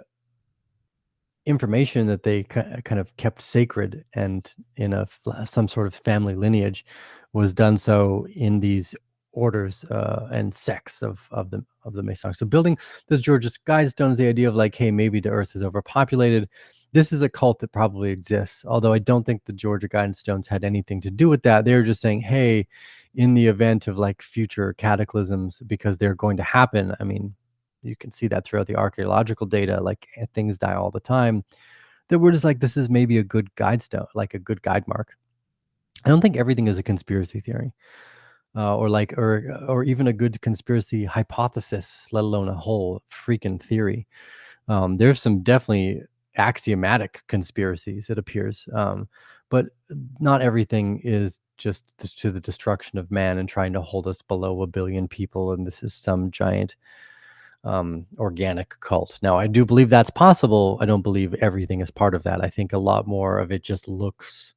information that they kind of kept sacred and in some sort of family lineage was done so in these orders and sects of the Masonic. So building the Georgia Guidestones, the idea of like, hey, maybe the Earth is overpopulated. This is a cult that probably exists, although I don't think the Georgia Guidestones had anything to do with that. They were just saying, hey, in the event of like future cataclysms, because they're going to happen. I mean, you can see that throughout the archaeological data, like things die all the time. That we're just like, this is maybe a good guide stone, like a good guide mark. I don't think everything is a conspiracy theory, or even a good conspiracy hypothesis, let alone a whole freaking theory. There's some definitely axiomatic conspiracies, it appears, but not everything is just to the destruction of man and trying to hold us below a billion people, and this is some giant organic cult. Now, I do believe that's possible. I don't believe everything is part of that. I think a lot more of it just looks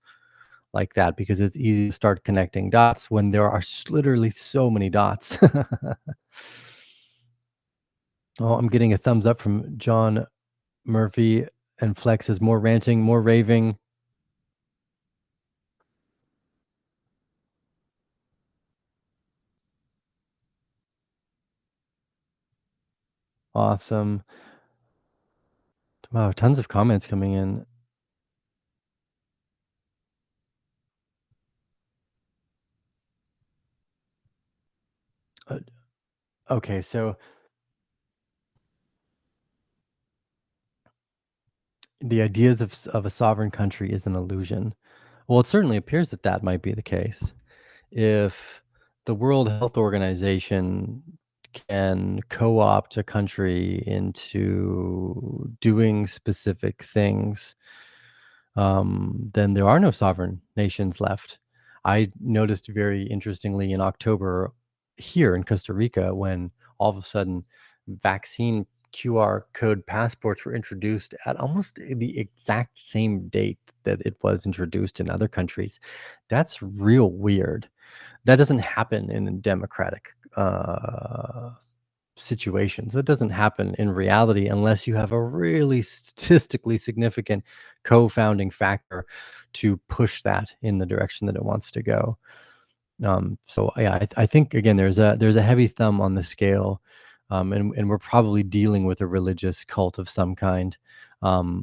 like that because it's easy to start connecting dots when there are literally so many dots. Oh, I'm getting a thumbs up from John Murphy, and Flex is more ranting, more raving. Awesome. Wow, tons of comments coming in. Uh, okay, so the ideas of a sovereign country is an illusion. Well, it certainly appears that that might be the case. If the World Health Organization can co-opt a country into doing specific things, then there are no sovereign nations left. I noticed very interestingly in October here in Costa Rica when all of a sudden vaccine QR code passports were introduced at almost the exact same date that it was introduced in other countries. That's real weird. That doesn't happen in democratic situations. It doesn't happen in reality unless you have a really statistically significant co-founding factor to push that in the direction that it wants to go. So yeah, I think again there's a heavy thumb on the scale, and we're probably dealing with a religious cult of some kind,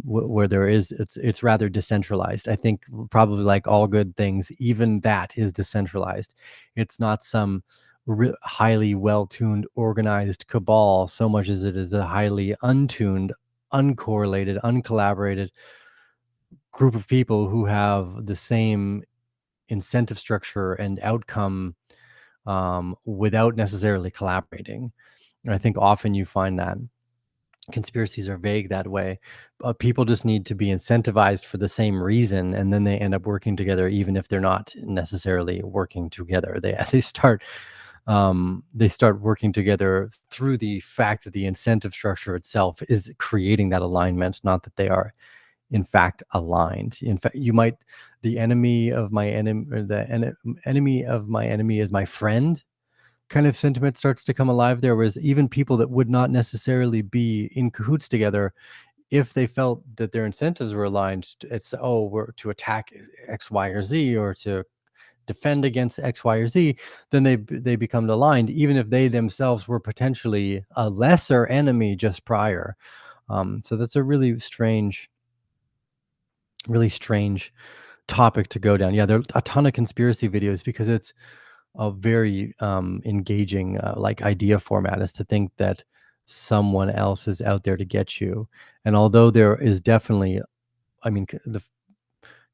where there is it's rather decentralized. I think probably like all good things, even that is decentralized. It's not some highly well-tuned, organized cabal so much as it is a highly untuned, uncorrelated, uncollaborated group of people who have the same incentive structure and outcome, without necessarily collaborating. And I think often you find that conspiracies are vague that way. People just need to be incentivized for the same reason, and then they end up working together, even if they're not necessarily working together. They start working together through the fact that the incentive structure itself is creating that alignment, not that they are in fact aligned. In fact, the enemy of my enemy, or enemy of my enemy is my friend kind of sentiment starts to come alive there. Whereas even people that would not necessarily be in cahoots together, if they felt that their incentives were aligned, it's, oh, we're to attack X, Y, or Z, or to defend against X, Y, or Z, then they become aligned, even if they themselves were potentially a lesser enemy just prior. So that's a really strange topic to go down. Yeah, there are a ton of conspiracy videos because it's a very engaging like idea format, is to think that someone else is out there to get you. And although there is definitely, I mean, the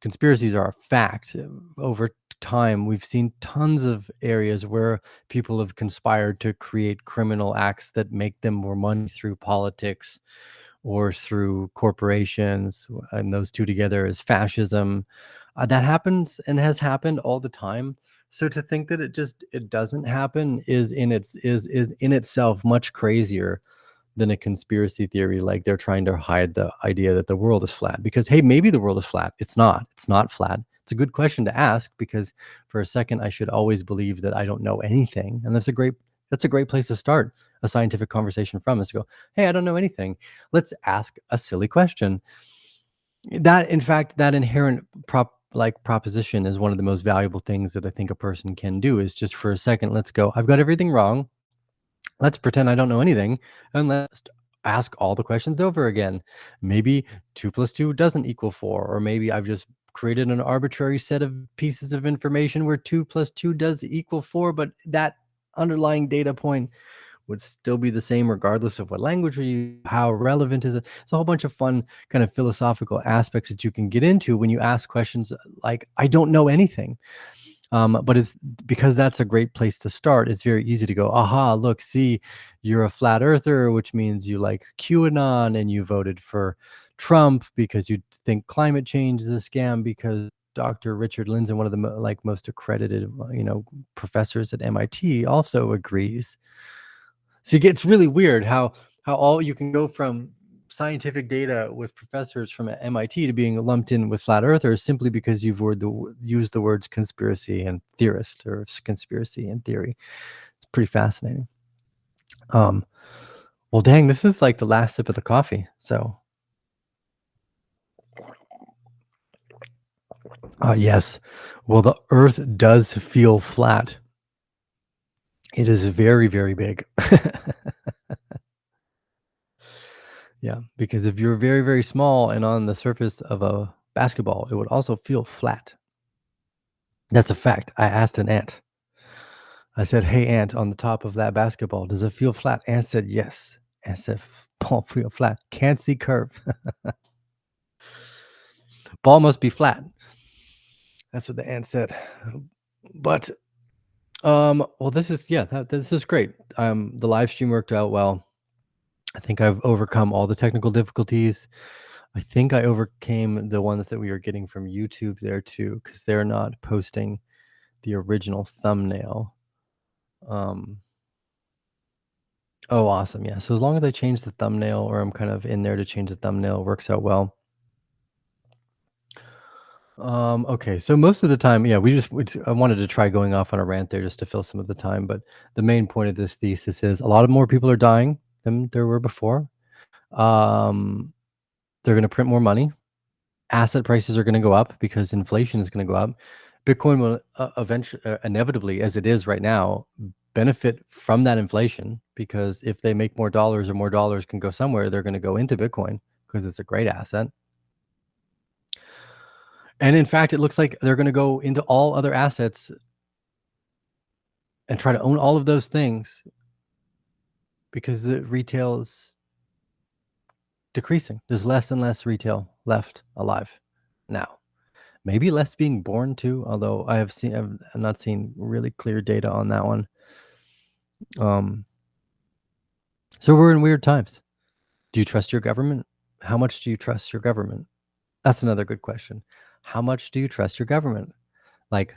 conspiracies are a fact. Over time, we've seen tons of areas where people have conspired to create criminal acts that make them more money through politics or through corporations, and those two together is fascism. That happens and has happened all the time. So to think that it doesn't happen is in itself much crazier than a conspiracy theory, like they're trying to hide the idea that the world is flat. Because hey, maybe the world is flat. It's not. It's not flat. It's a good question to ask, because for a second I should always believe that I don't know anything, and that's a great place to start a scientific conversation from, is to go, hey, I don't know anything. Let's ask a silly question. That, in fact, that inherent proposition is one of the most valuable things that I think a person can do, is just for a second, let's go, I've got everything wrong. Let's pretend I don't know anything, and let's ask all the questions over again. Maybe 2 plus 2 doesn't equal 4, or maybe I've just created an arbitrary set of pieces of information where 2 plus 2 does equal 4, but that underlying data point would still be the same regardless of what language we use. How relevant is it? It's a whole bunch of fun kind of philosophical aspects that you can get into when you ask questions like, I don't know anything. But it's because that's a great place to start. It's very easy to go, aha, look, see, you're a flat earther, which means you like QAnon and you voted for Trump because you think climate change is a scam, because Dr. Richard Lindzen, one of the most accredited, professors at MIT, also agrees. So it's really weird how all you can go from scientific data with professors from MIT to being lumped in with flat earthers simply because you've used the words conspiracy and theorist, or conspiracy and theory. It's pretty fascinating. Well, dang, this is like the last sip of the coffee. So, yes. Well, the Earth does feel flat. It is very, very big. Yeah, because if you're very, very small and on the surface of a basketball, it would also feel flat. That's a fact. I asked an ant. I said, "Hey, ant, on the top of that basketball, does it feel flat?" Ant said, "Yes." Ant said, "Ball feel flat. Can't see curve. Ball must be flat." That's what the ant said. But well, this is great. The live stream worked out well. I think I've overcome all the technical difficulties. I think I overcame the ones that we were getting from YouTube there too, because they're not posting the original thumbnail. Oh, awesome. Yeah. So as long as I change the thumbnail, or I'm kind of in there to change the thumbnail, it works out well. Okay. So most of the time, yeah, I wanted to try going off on a rant there just to fill some of the time. But the main point of this thesis is a lot of more people are dying than there were before. They're going to print more money. Asset prices are going to go up because inflation is going to go up. Bitcoin will eventually, inevitably, as it is right now, benefit from that inflation, because if they make more dollars, or more dollars can go somewhere, they're going to go into Bitcoin because it's a great asset. And in fact, it looks like they're going to go into all other assets and try to own all of those things, because the retail is decreasing. There's less and less retail left alive now. Maybe less being born too, although I've not seen really clear data on that one. So we're in weird times. Do you trust your government? How much do you trust your government? That's another good question. How much do you trust your government? Like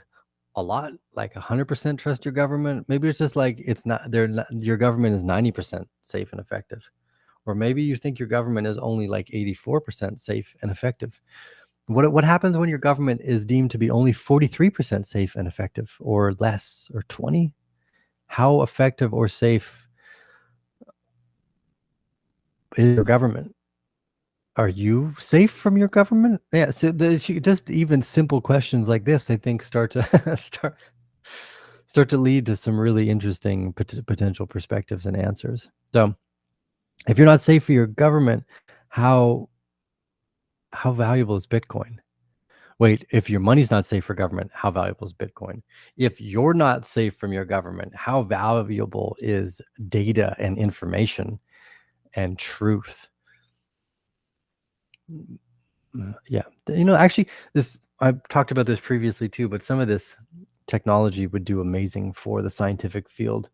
a lot, like 100% trust your government? Maybe it's just like your government is 90% safe and effective. Or maybe you think your government is only like 84% safe and effective. What happens when your government is deemed to be only 43% safe and effective, or less, or 20? How effective or safe is your government? Are you safe from your government? Yeah, so just even simple questions like this, I think, start to start to lead to some really interesting potential perspectives and answers. So, if you're not safe for your government, how valuable is Bitcoin? Wait, if your money's not safe for government, how valuable is Bitcoin? If you're not safe from your government, how valuable is data and information and truth? Yeah. Actually, I've talked about this previously too, but some of this technology would do amazing for the scientific field.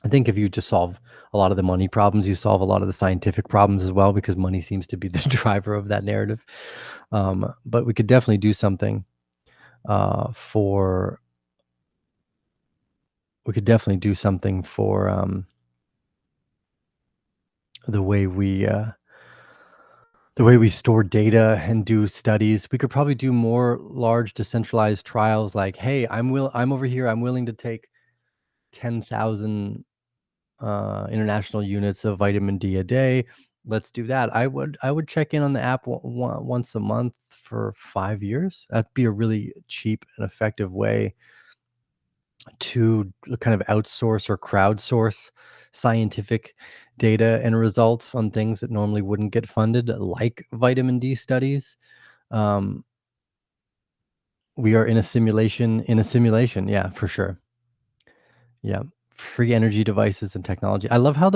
I think if you just solve a lot of the money problems, you solve a lot of the scientific problems as well, because money seems to be the driver of that narrative. But we could definitely do something for the way we store data and do studies. We could probably do more large decentralized trials, like, hey, I'm over here, I'm willing to take 10,000 international units of vitamin D a day. Let's do that. I would check in on the app once a month for 5 years. That'd be a really cheap and effective way to kind of outsource or crowdsource scientific data and results on things that normally wouldn't get funded, like vitamin D studies. We are in a simulation. Yeah, for sure. Yeah. Free energy devices and technology. I love how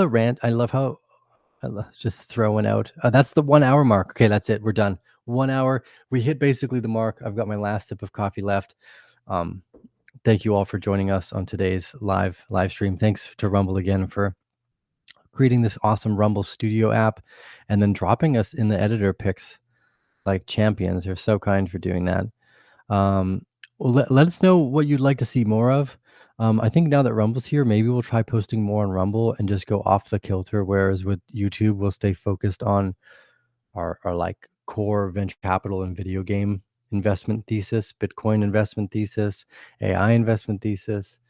just throwing out. That's the 1 hour mark. Okay, that's it. We're done. 1 hour. We hit basically the mark. I've got my last sip of coffee left. Thank you all for joining us on today's live stream. Thanks to Rumble again for creating this awesome Rumble Studio app and then dropping us in the editor picks like champions. They're so kind for doing that. Well, let us know what you'd like to see more of. I think now that Rumble's here, maybe we'll try posting more on Rumble and just go off the kilter. Whereas with YouTube, we'll stay focused on our like core venture capital and video game investment thesis, Bitcoin investment thesis, AI investment thesis,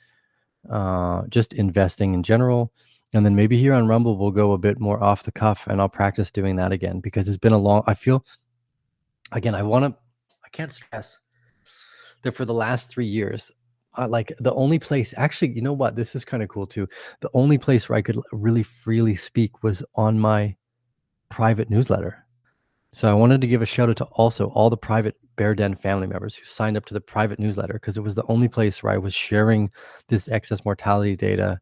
just investing in general. And then maybe here on Rumble, we'll go a bit more off the cuff, and I'll practice doing that again, because it's been I feel, again, I can't stress that for the last 3 years, like the only place, actually, you know what? This is kind of cool too. The only place where I could really freely speak was on my private newsletter. So I wanted to give a shout out to also all the private Bear Den family members who signed up to the private newsletter, because it was the only place where I was sharing this excess mortality data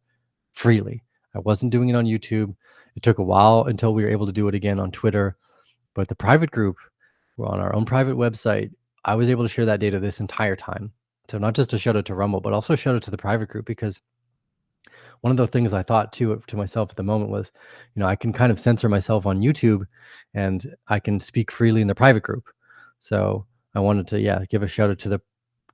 freely. I wasn't doing it on YouTube. It took a while until we were able to do it again on Twitter. But the private group, we're on our own private website, I was able to share that data this entire time. So not just a shout out to Rumble, but also a shout out to the private group, because one of the things I thought to myself at the moment was, I can kind of censor myself on YouTube and I can speak freely in the private group. So I wanted to, give a shout out to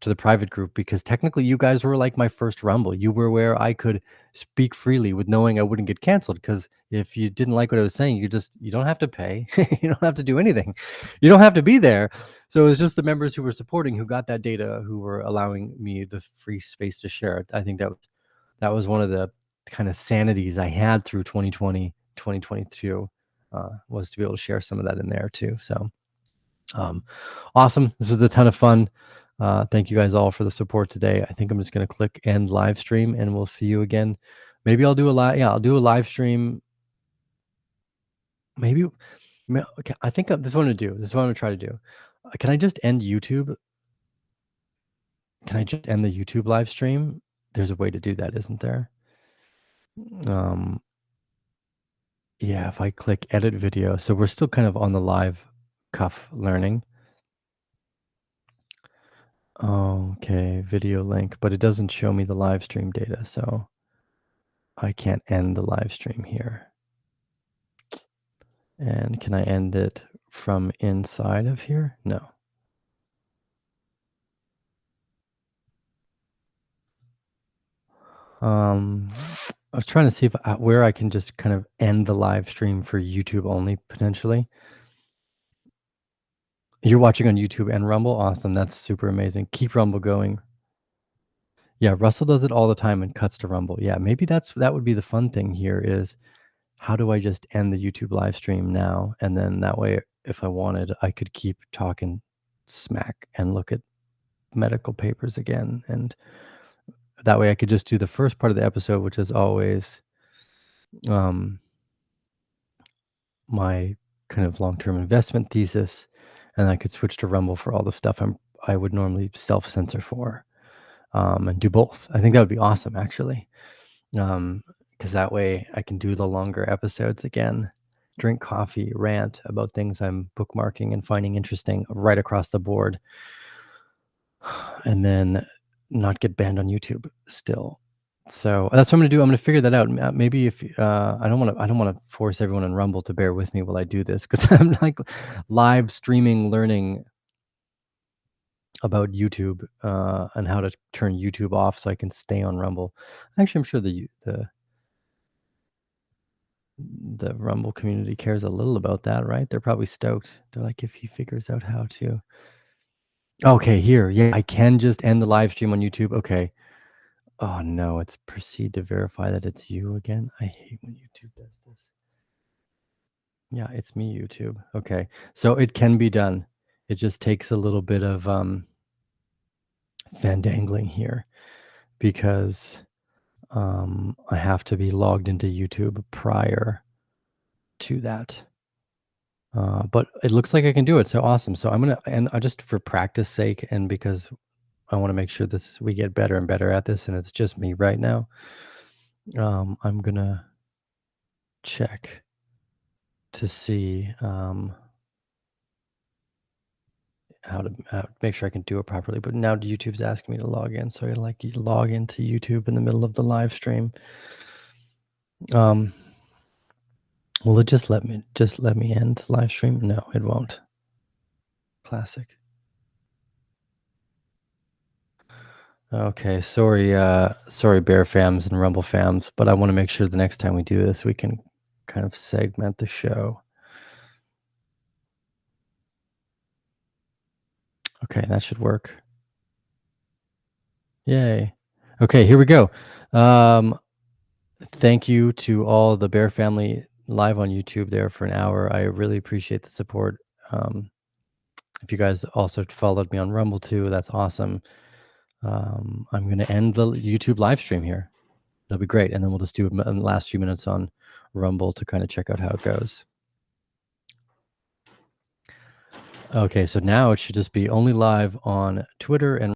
the private group, because technically you guys were like my first Rumble. You were where I could speak freely with knowing I wouldn't get canceled, because if you didn't like what I was saying, you don't have to pay. You don't have to do anything. You don't have to be there. So it was just the members who were supporting, who got that data, who were allowing me the free space to share it. I think that was one of the kind of sanities I had through 2020, 2022, was to be able to share some of that in there too. So awesome. This was a ton of fun. Thank you guys all for the support today. I think I'm just going to click end live stream, and we'll see you again. Maybe I'll do a live. Yeah, I'll do a live stream. Maybe. Okay, I think this is what I'm going to do. This is what I'm going to try to do. Can I just end YouTube? Can I just end the YouTube live stream? There's a way to do that, isn't there? Yeah, if I click edit video. So we're still kind of on the live cuff learning. Okay, video link, but it doesn't show me the live stream data, so I can't end the live stream here. And can I end it from inside of here? No. I was trying to see if where I can just kind of end the live stream for YouTube only, potentially. You're watching on YouTube and Rumble? Awesome. That's super amazing. Keep Rumble going. Yeah, Russell does it all the time and cuts to Rumble. Yeah, maybe that would be the fun thing here, is how do I just end the YouTube live stream now? And then that way, if I wanted, I could keep talking smack and look at medical papers again. And that way I could just do the first part of the episode, which is always my kind of long-term investment thesis. And I could switch to Rumble for all the stuff I would normally self-censor for, and do both. I think that would be awesome, actually. Because that way I can do the longer episodes again, drink coffee, rant about things I'm bookmarking and finding interesting right across the board, and then not get banned on YouTube still. So that's what I'm gonna do. I'm gonna figure that out. Maybe if I don't want to force everyone on Rumble to bear with me while I do this, because I'm like live streaming, learning about YouTube and how to turn YouTube off so I can stay on Rumble. Actually, I'm sure the Rumble community cares a little about that, right? They're probably stoked. They're like, if he figures out how to. Okay, here. Yeah, I can just end the live stream on YouTube. Okay. Oh no, it's proceed to verify that it's you again. I hate when YouTube does this. Yeah, it's me, YouTube. Okay. So it can be done. It just takes a little bit of fandangling here, because I have to be logged into YouTube prior to that. But it looks like I can do it. So awesome. So I'm gonna, and I just, for practice sake, and because I want to make sure we get better and better at this, and it's just me right now, I'm gonna check to see how to make sure I can do it properly. But now YouTube's asking me to log in, so I like you log into YouTube in the middle of the live stream. Will it just let me end the live stream? No, it won't. Classic. Okay, sorry Bear fams and Rumble fams, but I want to make sure the next time we do this, we can kind of segment the show. Okay, that should work. Yay. Okay, here we go. Thank you to all the Bear family live on YouTube there for an hour. I really appreciate the support. If you guys also followed me on Rumble too, that's awesome. I'm going to end the YouTube live stream here. That'll be great. And then we'll just do the last few minutes on Rumble to kind of check out how it goes. Okay, so now it should just be only live on Twitter and